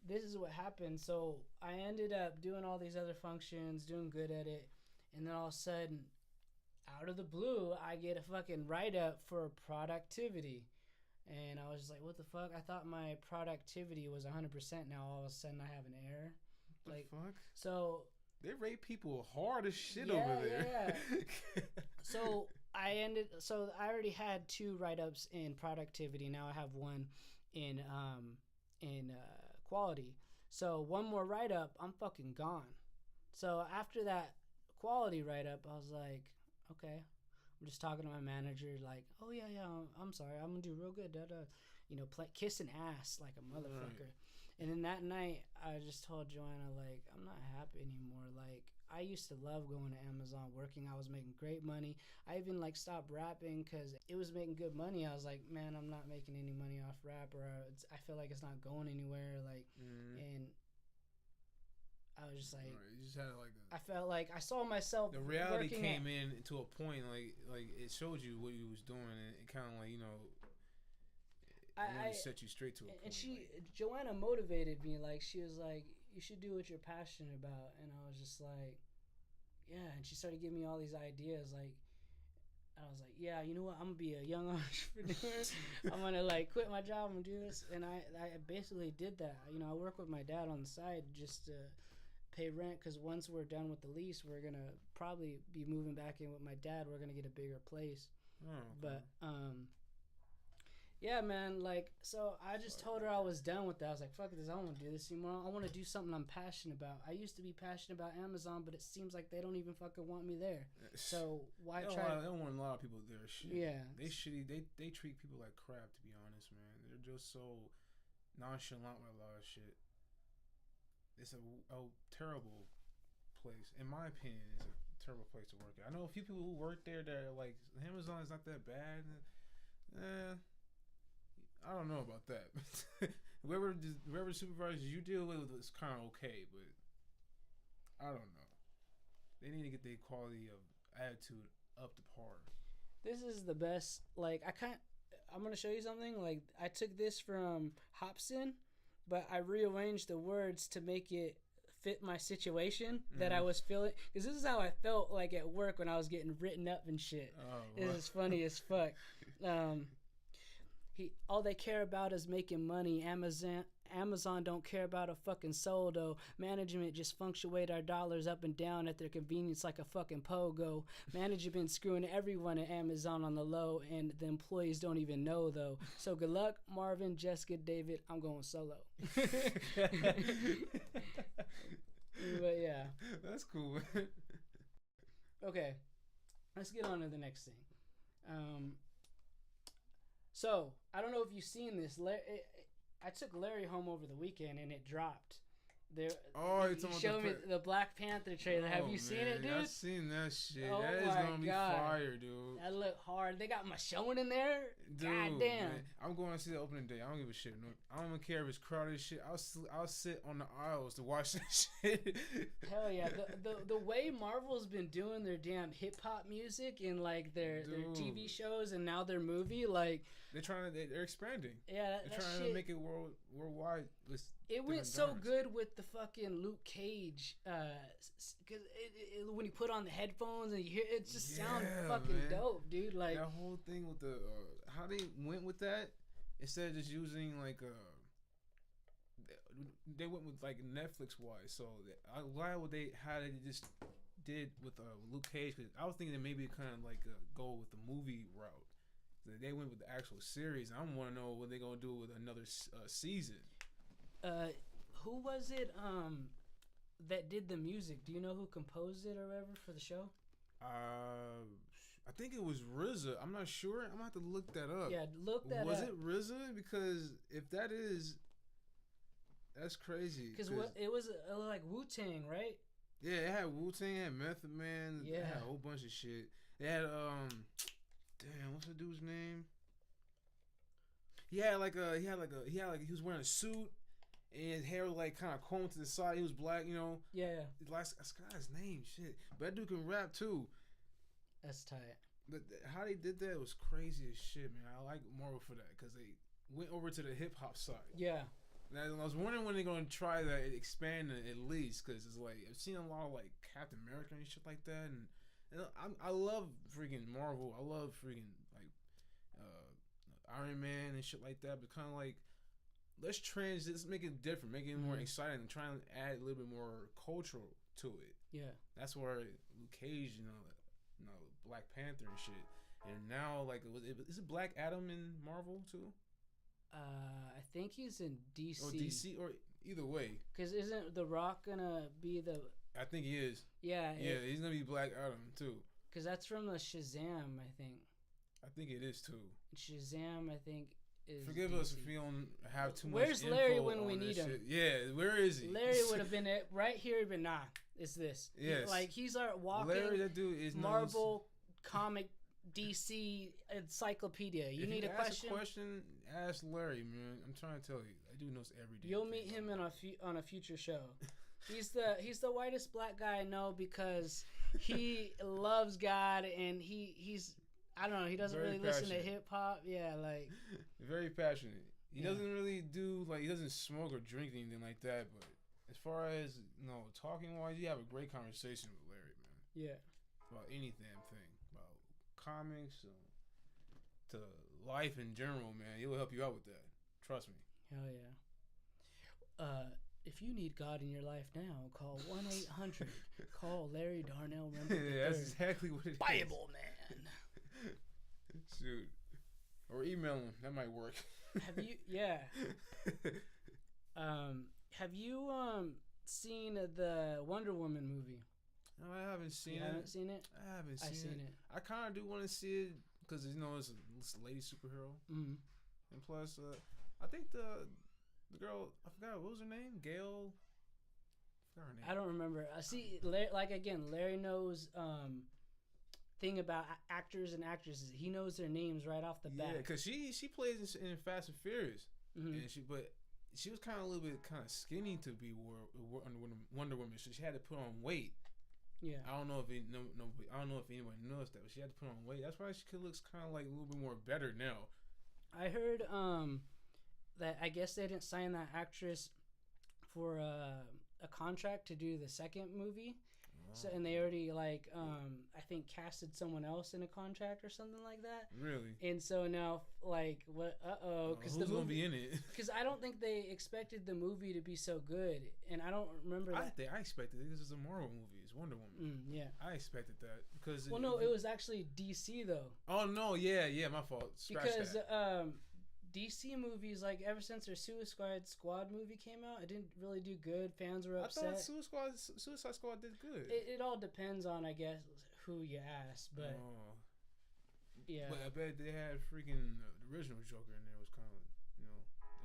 Speaker 1: this is what happened. So I ended up doing all these other functions, doing good at it, and then all of a sudden, out of the blue, I get a fucking write-up for productivity. And I was just like, what the fuck? I thought my productivity was 100%. Now all of a sudden I have an error.
Speaker 2: What the fuck?
Speaker 1: So
Speaker 2: they rate people hard as shit over there.
Speaker 1: Yeah. So I already had 2 write-ups in productivity. Now I have 1 in quality. So 1 more write-up, I'm fucking gone. So after that quality write-up, I was like, okay. I'm just talking to my manager, like, oh yeah, I'm sorry, I'm gonna do real good, kissing ass like a motherfucker. Right. And then that night, I just told Joanna, like, I'm not happy anymore. Like, I used to love going to Amazon working. I was making great money. I even like stopped rapping because it was making good money. I was like, man, I'm not making any money off rap, or I feel like it's not going anywhere. Like, and I was just like,
Speaker 2: you just had like
Speaker 1: I felt like I saw myself.
Speaker 2: The reality came in to a point, like it showed you what you was doing, and it kind of like I set you straight to a point.
Speaker 1: And Joanna motivated me. Like she was like, you should do what you're passionate about. And I was just like, yeah. And she started giving me all these ideas. Like, I was like, yeah, you know what? I'm gonna be a young entrepreneur. I'm gonna like quit my job and do this. And I basically did that. You know, I work with my dad on the side just to pay rent, because once we're done with the lease, we're gonna probably be moving back in with my dad. We're gonna get a bigger place.
Speaker 2: Oh, okay.
Speaker 1: But yeah, man, like, so I just told her I was done with that. I was like, fuck this, I don't want to do this anymore. I want to do something I'm passionate about. I used to be passionate about Amazon, but it seems like they don't even fucking want me there. So why try?
Speaker 2: They don't want a lot of people there. Shit.
Speaker 1: Yeah.
Speaker 2: They shitty. They treat people like crap, to be honest, man. They're just so nonchalant with a lot of shit. It's a terrible place. In my opinion, it's a terrible place to work at. I know a few people who work there that are like, Amazon is not that bad. I don't know about that. whoever supervisors you deal with is kind of okay, but I don't know. They need to get their quality of attitude up to par.
Speaker 1: This is the best. Like, I'm gonna show you something. Like, I took this from Hobson, but I rearranged the words to make it fit my situation that I was feeling. Because this is how I felt like at work when I was getting written up and shit. This is funny as fuck. All they care about is making money. Amazon don't care about a fucking soul, though. Management just fluctuate our dollars up and down at their convenience like a fucking pogo. Management screwing everyone at Amazon on the low, and the employees don't even know, though. So good luck, Marvin, Jessica, David. I'm going solo. But yeah.
Speaker 2: That's cool.
Speaker 1: Okay, let's get on to the next thing. So, I don't know if you've seen this. I took Larry home over the weekend and it dropped. He showed me the Black Panther trailer. Have you seen it, dude?
Speaker 2: I've seen that shit.
Speaker 1: Oh
Speaker 2: that is gonna be fire, dude.
Speaker 1: That look hard. They got Michonne in there.
Speaker 2: Dude,
Speaker 1: God damn.
Speaker 2: Man, I'm going to see the opening day. I don't give a shit. I don't even care if it's crowded shit. I'll sit on the aisles to watch that shit.
Speaker 1: Hell yeah. The way Marvel's been doing their damn hip hop music in like their TV shows and now their movie, like
Speaker 2: they're expanding.
Speaker 1: Yeah,
Speaker 2: they're trying to make it worldwide.
Speaker 1: It went so good with the fucking Luke Cage, because when he put on the headphones and you hear it, just sounds fucking dope, dude. Like
Speaker 2: that whole thing with the how they went with that, instead of just using like they went with like Netflix wise. So I'm glad what they just did with Luke Cage, because I was thinking that maybe kind of like go with the movie route. They went with the actual series. I want to know what they're gonna do with another season.
Speaker 1: Who was it that did the music? Do you know who composed it or whatever for the show?
Speaker 2: I think it was RZA. I'm not sure. I'm gonna have to look that up.
Speaker 1: Yeah, look that up.
Speaker 2: Was it RZA? Because if that is, that's crazy.
Speaker 1: Because it was like Wu-Tang, right?
Speaker 2: Yeah, it had Wu-Tang, it had Method Man, it had a whole bunch of shit. It had damn, what's the dude's name? He was wearing a suit. And his hair was like kind of combed to the side. He was black, you know.
Speaker 1: Yeah.
Speaker 2: I forgot his name. Shit. But that dude can rap too.
Speaker 1: That's tight.
Speaker 2: But how they did that was crazy as shit, man. I like Marvel for that because they went over to the hip hop side.
Speaker 1: Yeah.
Speaker 2: And I was wondering when they're gonna try that, expand it at least, because it's like I've seen a lot of like Captain America and shit like that, and I love freaking Marvel. I love freaking like Iron Man and shit like that. But kind of like, let's make it different, make it more exciting, and try and add a little bit more cultural to it.
Speaker 1: Yeah,
Speaker 2: that's where Luke Cage, you know, Black Panther and shit, and now like is it Black Adam in Marvel too?
Speaker 1: I think he's in DC.
Speaker 2: Or DC, or either way.
Speaker 1: Because isn't The Rock gonna be the?
Speaker 2: I think he is.
Speaker 1: Yeah.
Speaker 2: Yeah, he's gonna be Black Adam too.
Speaker 1: Because that's from the Shazam, I think.
Speaker 2: I think it is too.
Speaker 1: Shazam, I think.
Speaker 2: Forgive
Speaker 1: DC.
Speaker 2: us if we don't have too much.
Speaker 1: Where's Larry when we need him?
Speaker 2: Shit. Yeah, where is he?
Speaker 1: Larry would have been right here, but nah, it's this.
Speaker 2: Yes.
Speaker 1: He's our walking
Speaker 2: Larry, that dude is
Speaker 1: Marvel comic DC encyclopedia. You need a question?
Speaker 2: Ask Larry, man. I'm trying to tell you, that dude knows every day.
Speaker 1: You'll meet him on a future show. He's the whitest black guy I know because he loves God and he's I don't know. He doesn't really listen to hip hop. Yeah, like
Speaker 2: very passionate. He doesn't really do he doesn't smoke or drink anything like that. But as far as talking wise, you have a great conversation with Larry, man.
Speaker 1: Yeah.
Speaker 2: About any damn thing, about comics to life in general, man. He will help you out with that. Trust me.
Speaker 1: Hell yeah. If you need God in your life now, call 1-800. Call Larry Darnell Rumble.
Speaker 2: Yeah, that's exactly what it
Speaker 1: Bible
Speaker 2: is.
Speaker 1: man.
Speaker 2: Shoot. Or email him. That might work.
Speaker 1: Have you? Yeah. Have you seen the Wonder Woman movie?
Speaker 2: No, I haven't seen it.
Speaker 1: You haven't seen it?
Speaker 2: I haven't
Speaker 1: I've
Speaker 2: seen it. I kind of do want to see it because it's a lady superhero, and plus, I think the girl, I forgot what was her name, Gail. I forgot her name.
Speaker 1: I don't remember. I see. Like again, Larry knows thing about actors and actresses. He knows their names right off the bat.
Speaker 2: Yeah, because she plays in Fast and Furious, and she was kind of a little bit skinny to be Wonder Woman. So she had to put on weight.
Speaker 1: Yeah,
Speaker 2: I don't know if I don't know if anyone knows that, but she had to put on weight. That's why she looks kind of like a little bit more better now.
Speaker 1: I heard that I guess they didn't sign that actress for a contract to do the second movie. So, and they already I think casted someone else in a contract or something like that.
Speaker 2: Really?
Speaker 1: And so now what? Because
Speaker 2: who's gonna be in it?
Speaker 1: Because I don't think they expected the movie to be so good, and I don't remember.
Speaker 2: I expected it because it's a Marvel movie. It's Wonder Woman.
Speaker 1: Yeah.
Speaker 2: I expected that because.
Speaker 1: Well, no, it was actually DC though.
Speaker 2: Oh no! Yeah, my fault.
Speaker 1: Because DC movies, ever since their Suicide Squad movie came out, it didn't really do good. Fans were upset.
Speaker 2: I thought Suicide Squad did good.
Speaker 1: It all depends on, I guess, who you ask, but yeah.
Speaker 2: But I bet they had freaking the original Joker in there was kind of, it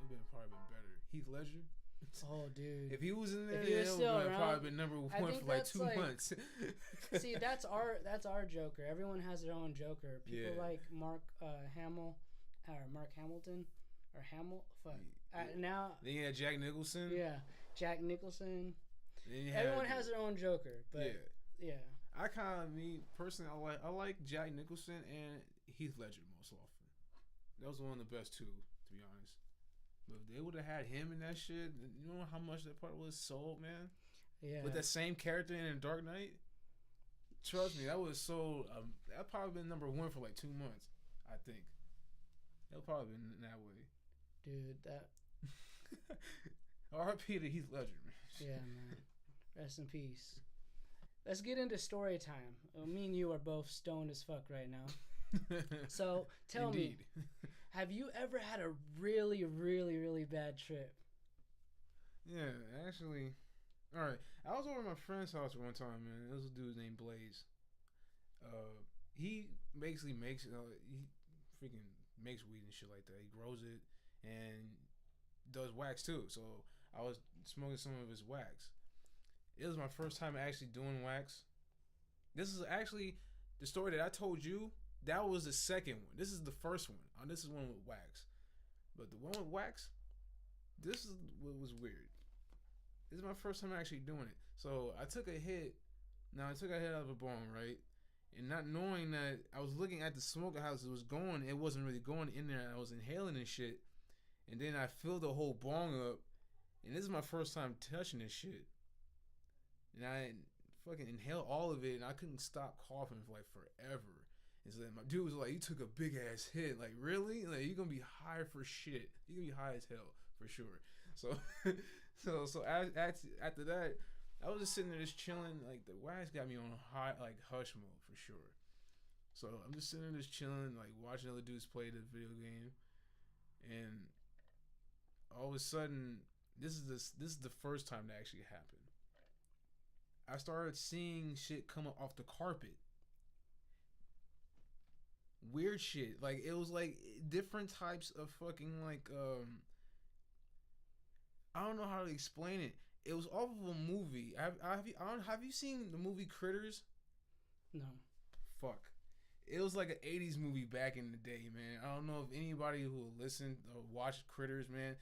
Speaker 2: would have probably been better. Heath Ledger.
Speaker 1: Oh, dude!
Speaker 2: If he was in there,
Speaker 1: it would have
Speaker 2: probably been number one for 2 months.
Speaker 1: See, that's our Joker. Everyone has their own Joker. People like Mark Hamilton or Hamill. Fuck. Now.
Speaker 2: Then you had Jack Nicholson.
Speaker 1: Yeah, Jack Nicholson. Everyone has their own Joker, but yeah.
Speaker 2: I me personally, I like Jack Nicholson and Heath Ledger most often. That was one of the best two, to be honest. But if they would have had him in that shit, you know how much that part was sold, man.
Speaker 1: Yeah.
Speaker 2: With that same character in Dark Knight. Trust me, that was sold. That probably been number one for 2 months, I think. It'll probably been that way.
Speaker 1: Dude, that.
Speaker 2: R.I.P. to Heath Ledger, man.
Speaker 1: Yeah, man. Rest in peace. Let's get into story time. Me and you are both stoned as fuck right now. So, tell me, have you ever had a really, really, really bad trip?
Speaker 2: Yeah, actually. All right. I was over at my friend's house one time, man. There was a dude named Blaze. He basically makes weed and shit like that. He grows it and does wax too. So I was smoking some of his wax. It was my first time actually doing wax. This is actually the story that I told you. That was the second one. This is the first one. This is one with wax. But the one with wax, this is what was weird. This is my first time actually doing it. So I took a hit. Now I took a hit out of a bong, right? And not knowing that I was looking at the smoker house, it wasn't really going in there. I was inhaling and shit. And then I filled the whole bong up. And this is my first time touching this shit. And I fucking inhaled all of it, and I couldn't stop coughing for forever. And so my dude was like, "You took a big ass hit. Like, really? Like, you're gonna be high for shit. You're gonna be high as hell for sure." So, so after that, I was just sitting there just chilling. Like, the wax got me on high, hush mode for sure. So I'm just sitting there just chilling, watching other dudes play the video game, and all of a sudden, this is the first time that actually happened. I started seeing shit come up off the carpet. Weird shit. It was different types of fucking I don't know how to explain it. It was off of a movie. Have you seen the movie Critters?
Speaker 1: No.
Speaker 2: Fuck. It was like an 80s movie back in the day, man. I don't know if anybody who listened or watched Critters, man.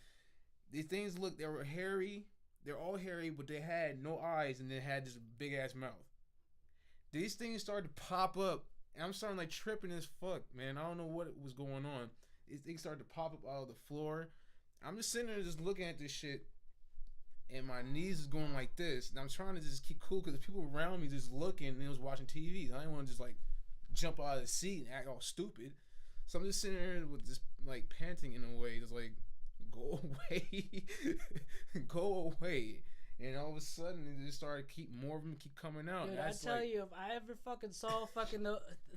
Speaker 2: These things they were hairy. They're all hairy, but they had no eyes and they had this big ass mouth. These things started to pop up, and I'm starting tripping as fuck, man. I don't know what was going on. These things started to pop up out of the floor. I'm just sitting there just looking at this shit, and my knees is going like this, and I'm trying to just keep cool because the people around me just looking and they was watching TV. I didn't want to just like jump out of the seat and act all stupid. So I'm just sitting there with this like panting in a way, just like go away, go away. And all of a sudden, it just started more of them keep coming out.
Speaker 1: Dude, I tell you, if I ever fucking saw fucking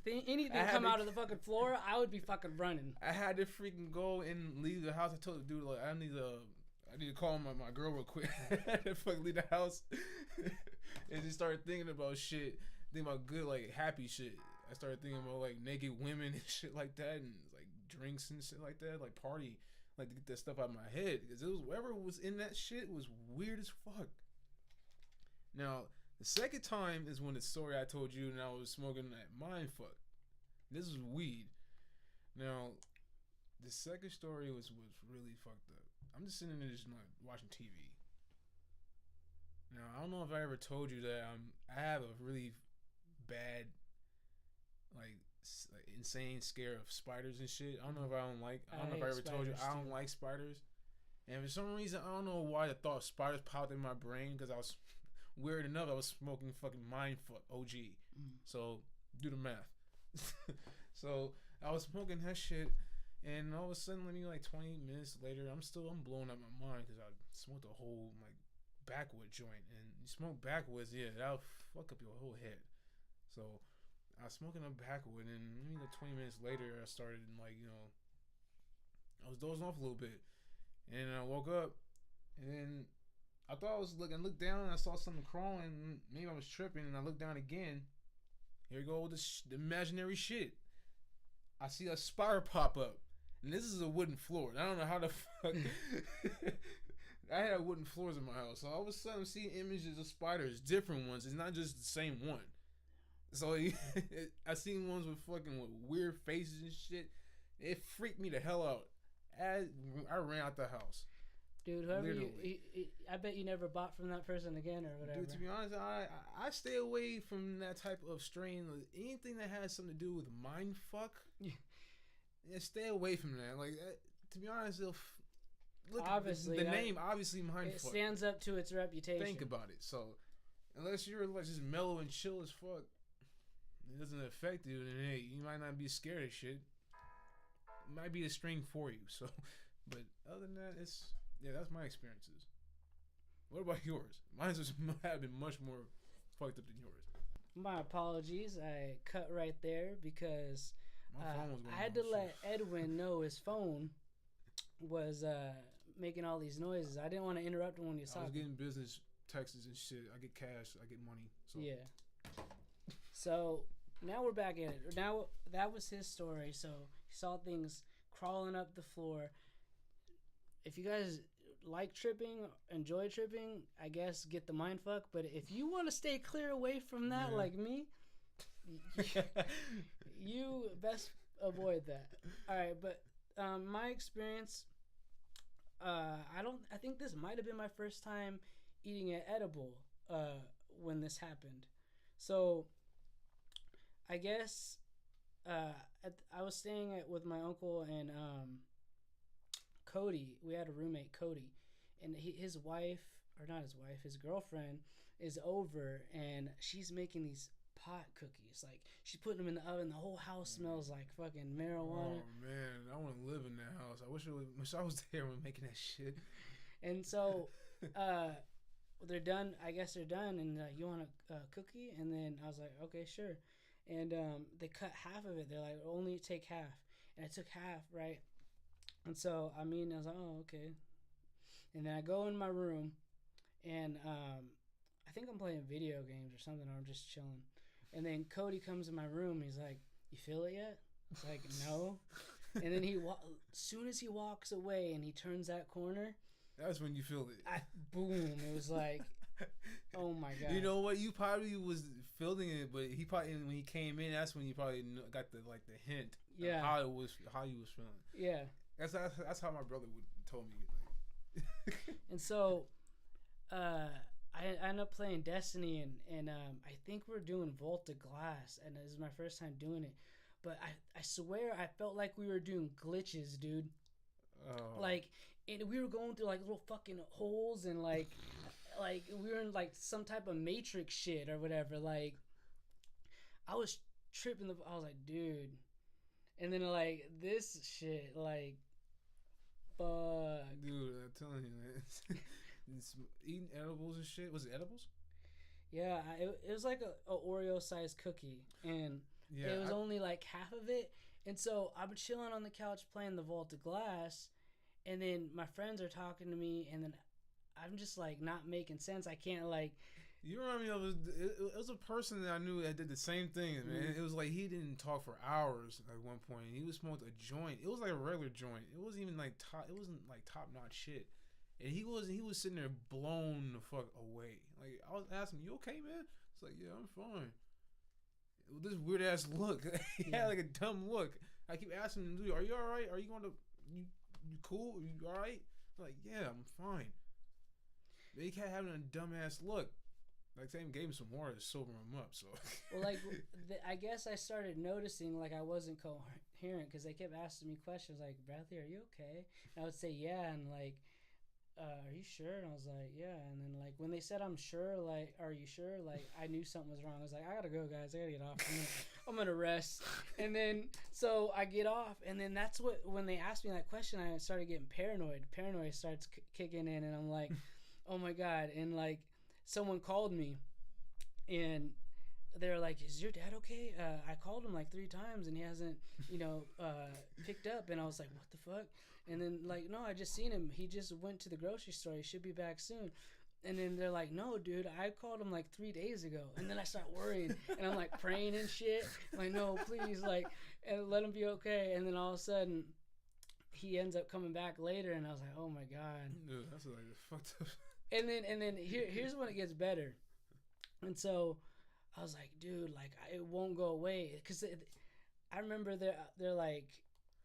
Speaker 1: anything come out of the fucking floor, I would be fucking running.
Speaker 2: I had to freaking go and leave the house. I told the dude like I need to call my girl real quick. I had to fucking leave the house and just started thinking about shit, thinking about good like happy shit. I started thinking about like naked women and shit like that, and like drinks and shit like that, like party. Like to get that stuff out of my head because it was whatever was in that shit was weird as fuck. Now the second time is when the story I told you and I was smoking that mind fuck. This was weed. Now the second story was really fucked up. I'm just sitting there just like watching TV. Now I don't know if I ever told you that I have a really bad like insane scare of spiders and shit. I don't know if I don't know if I ever told you I don't like spiders. And for some reason I don't know why the thought of spiders popped in my brain because I was weird enough I was smoking fucking mindfuck OG. So do the math. So I was smoking that shit and all of a sudden like 20 minutes later I'm blowing up my mind because I smoked a whole like backwood joint, and you smoke backwoods, yeah, that'll fuck up your whole head. So I was smoking a backwood, and maybe like 20 minutes later, I started like I was dozing off a little bit, and I woke up, and then I thought I was looking, looked down, and I saw something crawling. Maybe I was tripping, and I looked down again. Here we go with the imaginary shit. I see a spider pop up, and this is a wooden floor. And I don't know how the fuck. I had wooden floors in my house, so all of a sudden I'm seeing images of spiders, different ones. It's not just the same one. So I seen ones with weird faces and shit. It freaked me the hell out. I ran out the house.
Speaker 1: Dude, whoever I bet you never bought from that person again or whatever.
Speaker 2: Dude, to be honest, I stay away from that type of strain. Anything that has something to do with mind fuck, yeah, stay away from that. Like, to be honest,
Speaker 1: obviously
Speaker 2: the name obviously mind
Speaker 1: it
Speaker 2: fuck.
Speaker 1: It stands up to its reputation.
Speaker 2: Think about it. So, unless you're like just mellow and chill as fuck, it doesn't affect you, and hey, you might not be scared of shit. It might be a string for you. So, but other than that, that's my experiences. What about yours? Mine have been much more fucked up than yours.
Speaker 1: My apologies. I cut right there because I had to let Edwin know his phone was making all these noises. I didn't want to interrupt him when he was talking.
Speaker 2: I was getting business texts and shit. I get cash. I get money. So.
Speaker 1: Yeah. So now we're back at it. Now that was his story. So he saw things crawling up the floor. If you guys like tripping, enjoy tripping, I guess get the mindfuck. But if you want to stay clear away from that, like me, you best avoid that. All right, but my experience, I think this might have been my first time eating an edible when this happened. So I guess I was staying with my uncle and Cody. We had a roommate, Cody, and his wife, or not his wife, his girlfriend is over, and she's making these pot cookies. Like, she's putting them in the oven. The whole house smells like fucking marijuana.
Speaker 2: Oh man, I want to live in that house. I wish I was there when making that shit.
Speaker 1: And so they're done. I guess they're done, and you want a cookie? And then I was like, okay, sure. And they cut half of it. They're like, only take half. And I took half, right? And so, I was like, oh, okay. And then I go in my room, and I think I'm playing video games or something, or I'm just chilling. And then Cody comes in my room. He's like, you feel it yet? It's like, no. And then as soon as he walks away and he turns that corner,
Speaker 2: that's when you feel it.
Speaker 1: Boom. It was like, oh my God.
Speaker 2: You know what? You probably was feeling it, but he probably, when he came in, that's when you probably got the hint of how you was feeling.
Speaker 1: Yeah.
Speaker 2: That's how my brother told me.
Speaker 1: And so, I ended up playing Destiny, and I think we're doing Volta Glass, and this is my first time doing it. But I swear I felt like we were doing glitches, dude.
Speaker 2: Oh.
Speaker 1: Like, and we were going through like little fucking holes and like we were in like some type of matrix shit or whatever. Like I was tripping. I was like, dude. And then like this shit, like, fuck.
Speaker 2: Dude, I'm telling you, man. It's eating edibles and shit. Was it edibles?
Speaker 1: Yeah, it was like a Oreo sized cookie, and
Speaker 2: Yeah,
Speaker 1: it was only like half of it. And so I'm chilling on the couch playing the Vault of Glass, and then my friends are talking to me, and then I'm just like not making sense. I can't like.
Speaker 2: you remind me of it was a person that I knew that did the same thing, man.
Speaker 1: Mm-hmm.
Speaker 2: It was like he didn't talk for hours at one point. He was smoking a joint. It was like a regular joint. It wasn't even like top. It wasn't like top notch shit. And he was sitting there blown the fuck away. Like I was asking, "You okay, man?" It's like, "Yeah, I'm fine." With this weird ass look, he had like a dumb look. I keep asking him, "Dude, are you all right? Are you going to you cool? Are you all right?" I'm like, "Yeah, I'm fine." But he kept having a dumbass look. Like, they gave him some water to sober him up. So,
Speaker 1: Well, like I guess I started noticing like I wasn't coherent because they kept asking me questions like, "Bradley, are you okay?" And I would say, "Yeah," and like, "Are you sure?" And I was like, "Yeah." And then like when they said I'm sure, like, "Are you sure?" Like I knew something was wrong. I was like, "I gotta go, guys. I gotta get off. I'm gonna rest." And then so I get off, and then that's when they asked me that question, I started getting paranoid. Paranoia starts kicking in, and I'm like, "Oh my god!" And like someone called me, and they're like, "Is your dad okay?" I called him like 3 times, and he hasn't, picked up. And I was like, "What the fuck?" And then like, "No, I just seen him. He just went to the grocery store. He should be back soon." And then they're like, "No, dude, I called him like 3 days ago." And then I start worrying, and I'm like praying and shit. I'm like, "No, please, like, and let him be okay." And then all of a sudden, he ends up coming back later, and I was like, "Oh my god."
Speaker 2: dude, that's like fucked up.
Speaker 1: And then here's when it gets better. And so I was like, "Dude, like it won't go away." Because I remember they're like,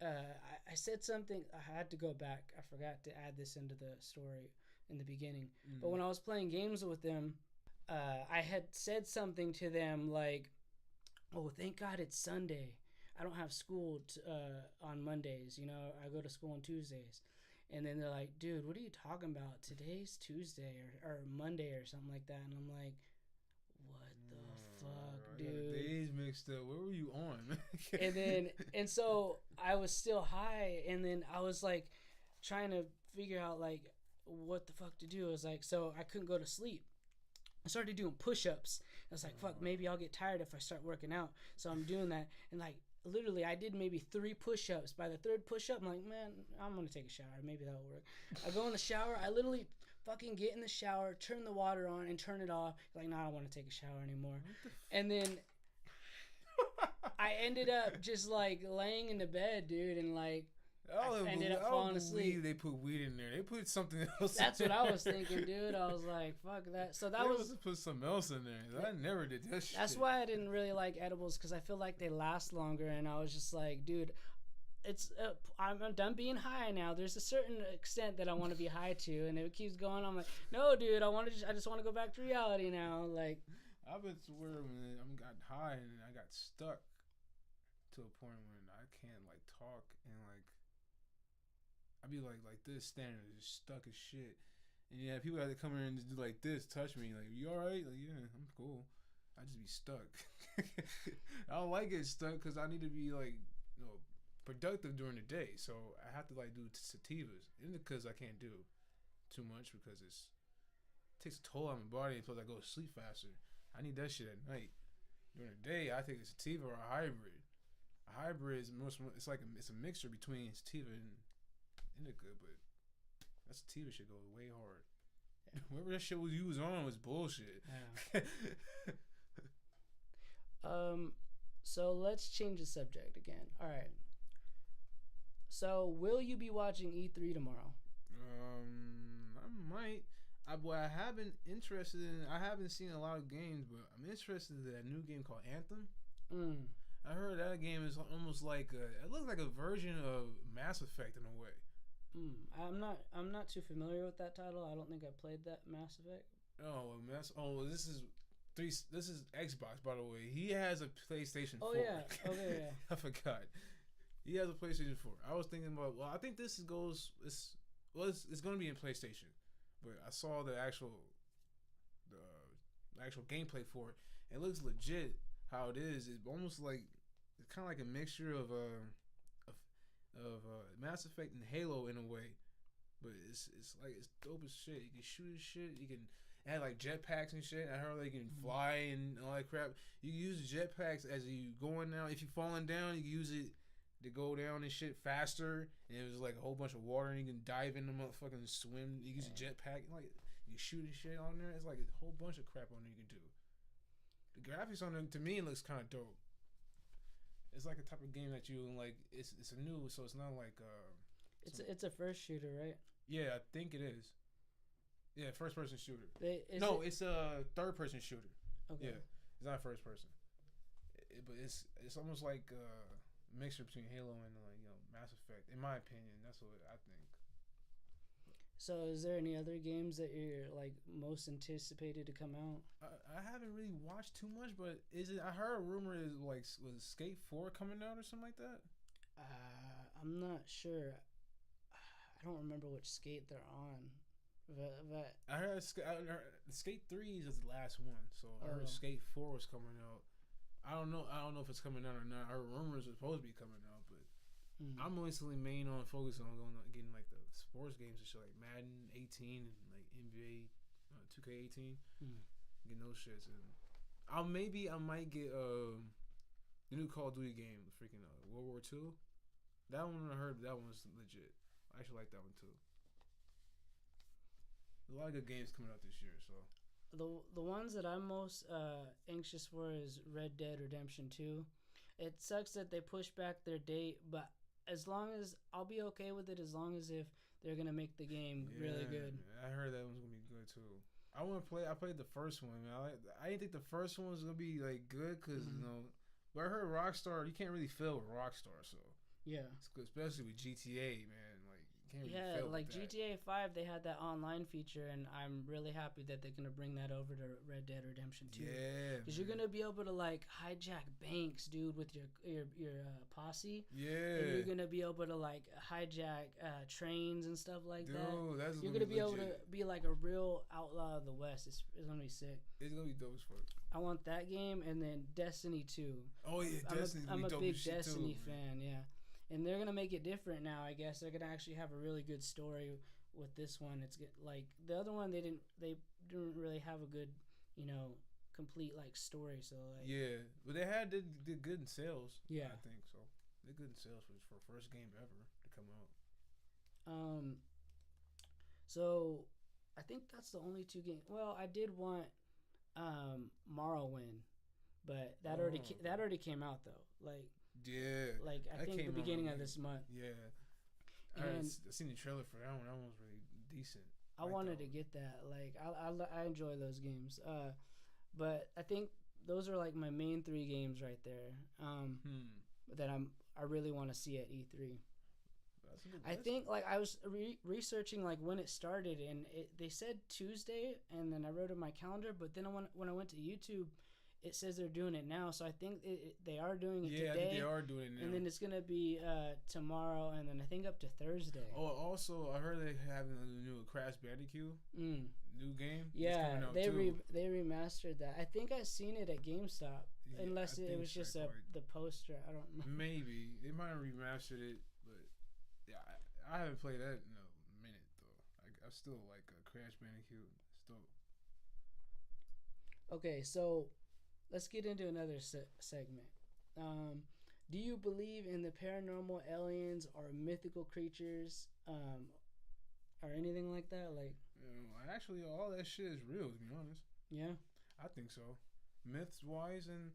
Speaker 1: I said something. I had to go back. I forgot to add this into the story in the beginning. But when I was playing games with them, I had said something to them like, "Oh, thank God it's Sunday. I don't have school on Mondays. I go to school on Tuesdays." And then they're like, "Dude, what are you talking about? Today's Tuesday or Monday or something like that." And I'm like, "What the fuck,
Speaker 2: I got
Speaker 1: dude?"
Speaker 2: the days mixed up. Where were you on?
Speaker 1: And so I was still high, and then I was like trying to figure out like what the fuck to do. I was like, so I couldn't go to sleep. I started doing push-ups. I was like, fuck, maybe I'll get tired if I start working out. So I'm doing that, and like literally I did maybe 3 push-ups. By the 3rd push-up, I'm like, man, I'm gonna take a shower. Maybe that'll work. I go in the shower. I literally fucking get in the shower, turn the water on, and turn it off. Like, no, I don't want to take a shower anymore. And then I ended up just like laying in the bed, dude, and like I ended up falling asleep.
Speaker 2: They put weed in there. They put something else.
Speaker 1: That's what I was thinking, dude. I was like, fuck that. So that was
Speaker 2: put something else in there. I never did that shit.
Speaker 1: That's why I didn't really like edibles, because I feel like they last longer, and I was just like, dude, it's I'm done being high now. There's a certain extent that I want to be high to, and it keeps going. I'm like, no, dude, I just want to go back to reality now. Like,
Speaker 2: I've been to where when I got high and I got stuck to a point when I can't like talk, and like I'd be like this, standing just stuck as shit. And yeah, people had to come in and just do like this, touch me, like, "You all right?" Like, "Yeah, I'm cool." I just be stuck. I don't like getting stuck because I need to be like, productive during the day. So I have to like do sativas, and because I can't do too much because it takes a toll on my body, and plus I go to sleep faster. I need that shit at night. During the day, I take a sativa or a hybrid. A hybrid is it's a mixture between sativa and indica, but that sativa shit goes way hard. Yeah. Whatever that shit you was on was bullshit.
Speaker 1: Yeah. So let's change the subject again. All right. So will you be watching E3 tomorrow?
Speaker 2: I might. What I have been interested in, I haven't seen a lot of games, but I'm interested in that new game called Anthem. I heard that game is almost like it looks like a version of Mass Effect in a way.
Speaker 1: I'm not too familiar with that title. I don't think I played that Mass Effect.
Speaker 2: This is Xbox, by the way. He has a PlayStation 4.
Speaker 1: Oh yeah. Okay, yeah.
Speaker 2: I forgot. He has a PlayStation 4. I was thinking about. Well, I think well, it's gonna be in PlayStation, but I saw the actual gameplay for it. It looks legit. How it is, it's almost like it's kind of like a mixture of Mass Effect and Halo in a way, but it's like it's dope as shit. You can shoot as shit. You can add like jetpacks and shit. I heard they can fly and all that crap. You can use jetpacks as you going down. If you falling down, you can use it to go down and shit faster. And it was like a whole bunch of water, and you can dive in the motherfucking swim. You use a jetpack, like you can shoot and shit on there. It's like a whole bunch of crap on there you can do. The graphics on it, to me, it looks kind of dope. It's like a type of game that you like. It's a new, so it's not like
Speaker 1: it's a first shooter, right?
Speaker 2: Yeah, I think it is. Yeah, first person shooter. It's a third person shooter. Okay. Yeah, it's not first person. But it's almost like a mixture between Halo and Mass Effect. In my opinion, that's what I think.
Speaker 1: So, is there any other games that you're like most anticipated to come out?
Speaker 2: I haven't really watched too much, but I heard a rumor is like was Skate 4 coming out or something like that?
Speaker 1: I'm not sure. I don't remember which skate they're on. But
Speaker 2: I heard Skate 3 is the last one, so I heard Skate 4 was coming out. I don't know if it's coming out or not. I heard rumors are supposed to be coming out, but I'm mostly focusing on getting like the sports games and shit like Madden 18 and like NBA 2K18. Getting those shits, and I might get the new Call of Duty game, freaking World War II. That one I heard that one's legit. I actually like that one too. A lot of good games coming out this year, so.
Speaker 1: The ones that I'm most anxious for is Red Dead Redemption 2. It sucks that they pushed back their date, but as long as I'll be okay with it, as long as if they're gonna make the game really good.
Speaker 2: I heard that one's gonna be good too. I played the first one. I didn't think the first one was gonna be like good because but I heard Rockstar. You can't really fail with Rockstar, so
Speaker 1: yeah,
Speaker 2: it's good, especially with GTA, man. Like you can't really fail
Speaker 1: like
Speaker 2: with that.
Speaker 1: GTA 5, they had that online feature, and I'm really happy that they're gonna bring that over to Red Dead Redemption 2.
Speaker 2: Yeah,
Speaker 1: because you're gonna be able to like hijack banks, dude, with your posse.
Speaker 2: Yeah,
Speaker 1: and you're gonna be able to like hijack trains and stuff like that.
Speaker 2: That's
Speaker 1: you're gonna be able to be like a real outlaw of the West. It's gonna be sick.
Speaker 2: It's gonna be dope as fuck.
Speaker 1: I want that game, and then Destiny 2.
Speaker 2: Oh yeah,
Speaker 1: I'm a big Destiny fan. Yeah. And they're gonna make it different now. I guess they're gonna actually have a really good story with this one. It's like the other one, they didn't really have a good, complete like story. So like
Speaker 2: yeah, but they did good in sales.
Speaker 1: Yeah,
Speaker 2: I think so. They good in sales for first game ever to come out.
Speaker 1: So I think that's the only two games. Well, I did want Morrowind, but that already came out though. Like.
Speaker 2: Yeah,
Speaker 1: like I think the beginning of this month.
Speaker 2: Yeah, I seen the trailer for that one. That one was really decent.
Speaker 1: I wanted to get that. Like I enjoy those games. But I think those are like my main 3 games right there. That I really want to see at E3. I think like I was researching like when it started, and they said Tuesday, and then I wrote in my calendar. But then when I went to YouTube, it says they're doing it now, so I think they are doing it today.
Speaker 2: Yeah, I think they are doing it now.
Speaker 1: And then it's gonna be tomorrow, and then I think up to Thursday.
Speaker 2: Oh, also I heard they having a new Crash Bandicoot new game.
Speaker 1: Yeah, they remastered that. I think I seen it at GameStop, unless it was just the poster. I don't remember.
Speaker 2: Maybe they might have remastered it, but yeah, I haven't played that in a minute though. I still like Crash Bandicoot. Still.
Speaker 1: Okay, so. Let's get into another segment. Do you believe in the paranormal, aliens, or mythical creatures, or anything like that? Like,
Speaker 2: actually, all that shit is real. To be honest.
Speaker 1: Yeah.
Speaker 2: I think so. Myths wise, and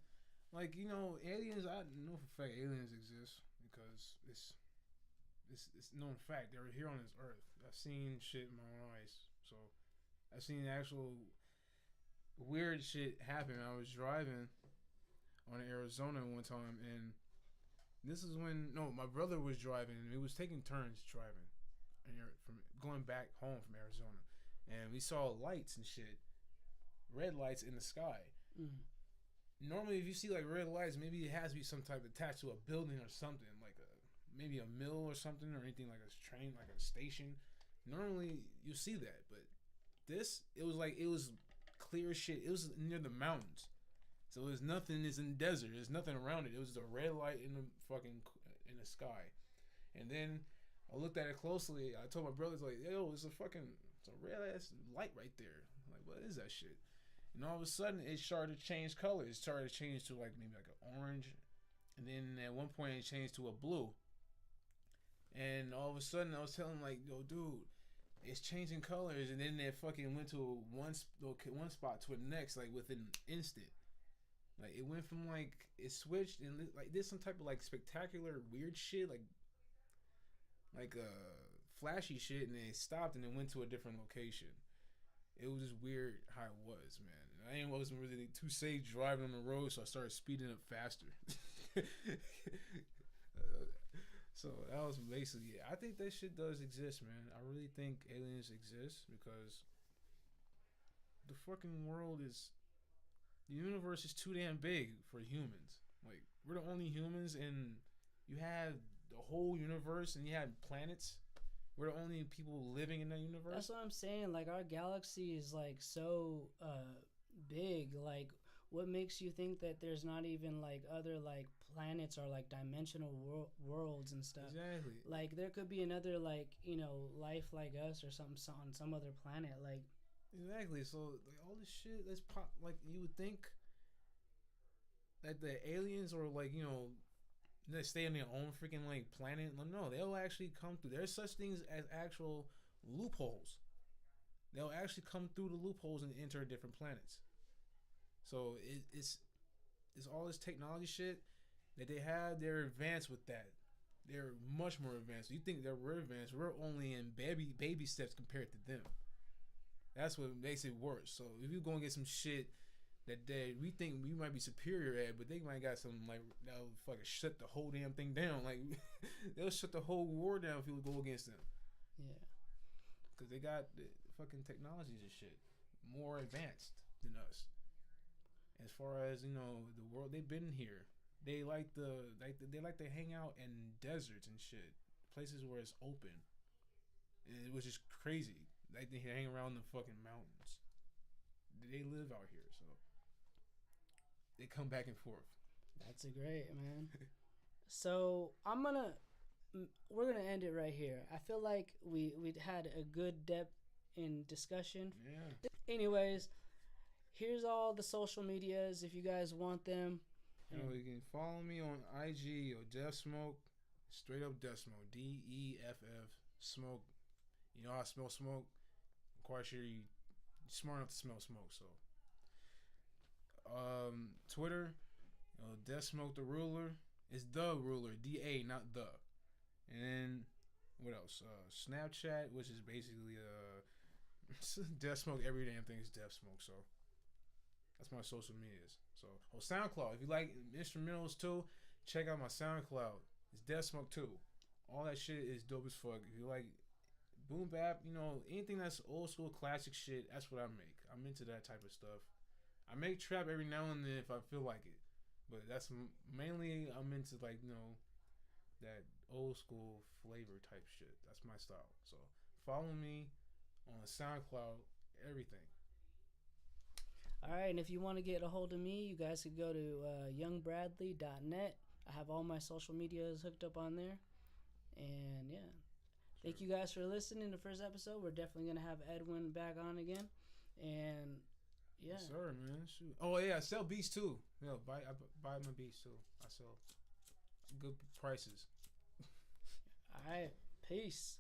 Speaker 2: like aliens. I know for a fact aliens exist because it's known fact. They're here on this earth. I've seen shit in my own eyes. So I've seen actual weird shit happen. I was driving on Arizona one time, and this is when my brother was driving, and we was taking turns driving, and from going back home from Arizona, and we saw lights and shit, red lights in the sky. Normally, if you see like red lights, maybe it has to be some type attached to a building or something, like maybe a mill or something, or anything like a train, like a station. Normally you see that, but this it was like it was clear shit. It was near the mountains, so there's nothing. It's in the desert. There's nothing around it. It was just a red light in the fucking in the sky, and then I looked at it closely. I told my brothers like, "Yo, it's a red ass light right there." I'm like, what is that shit? And all of a sudden, it started to change colors. It started to change to like maybe like an orange, and then at one point it changed to a blue. And all of a sudden, I was telling him like, "Yo, dude, it's changing colors." And then it fucking went to one spot to the next, like within an instant. Like it went from like it switched and like did some type of like spectacular weird shit, flashy shit, and then it stopped and then went to a different location. It was just weird how it was, man. And I wasn't really too safe driving on the road, so I started speeding up faster. So that was basically it. I think that shit does exist, man. I really think aliens exist because the fucking world is, the universe is too damn big for humans. Like we're the only humans, and you have the whole universe, and you have planets. We're the only people living in that universe.
Speaker 1: That's what I'm saying. Like our galaxy is like so big. Like what makes you think that there's not even like other like planets or like dimensional worlds and stuff?
Speaker 2: Exactly.
Speaker 1: Like there could be another like life like us or something on some other planet. Like
Speaker 2: exactly. So like all this shit that's pop. Like you would think that the aliens or like they stay on their own freaking like planet. No, they'll actually come through. There's such things as actual loopholes. They'll actually come through the loopholes and enter different planets. So it's all this technology shit that they have. They're advanced with that. They're much more advanced. You think that we're advanced? We're only in baby steps compared to them. That's what makes it worse. So if you go and get some shit that we think we might be superior at, but they might got some like that'll fucking shut the whole damn thing down. Like they'll shut the whole war down if you go against them.
Speaker 1: Yeah,
Speaker 2: because they got the fucking technologies and shit more advanced than us. As far as the world, they've been here. They like they like to hang out in deserts and shit, places where it's open. And it was just crazy. Like they hang around the fucking mountains. They live out here, so they come back and forth.
Speaker 1: that's a great, man. So we're gonna end it right here. I feel like we had a good depth in discussion.
Speaker 2: Yeah.
Speaker 1: Anyways, here's all the social medias if you guys want them.
Speaker 2: You can follow me on IG or Death Smoke, straight up Death Smoke, DEFF Smoke. You know how I smell smoke. I'm quite sure you're smart enough to smell smoke. So, Twitter, Death Smoke the Ruler. It's the Ruler, DA, not the. And then what else? Snapchat, which is basically Death Smoke. Every damn thing is Death Smoke. So that's my social medias. So SoundCloud. If you like instrumentals too, check out my SoundCloud. It's Death Smoke too. All that shit is dope as fuck. If you like boom bap, anything that's old school classic shit, that's what I make. I'm into that type of stuff. I make trap every now and then if I feel like it, but that's mainly I'm into that old school flavor type shit. That's my style. So follow me on SoundCloud, everything.
Speaker 1: All right, and if you want to get a hold of me, you guys could go to youngbradley.net. I have all my social medias hooked up on there. And yeah, thank you guys for listening to the first episode. We're definitely going to have Edwin back on again. And yeah.
Speaker 2: Yes, sir, man. Shoot. Oh, yeah, I sell beats too. I buy my beats too. I sell good prices.
Speaker 1: All right, peace.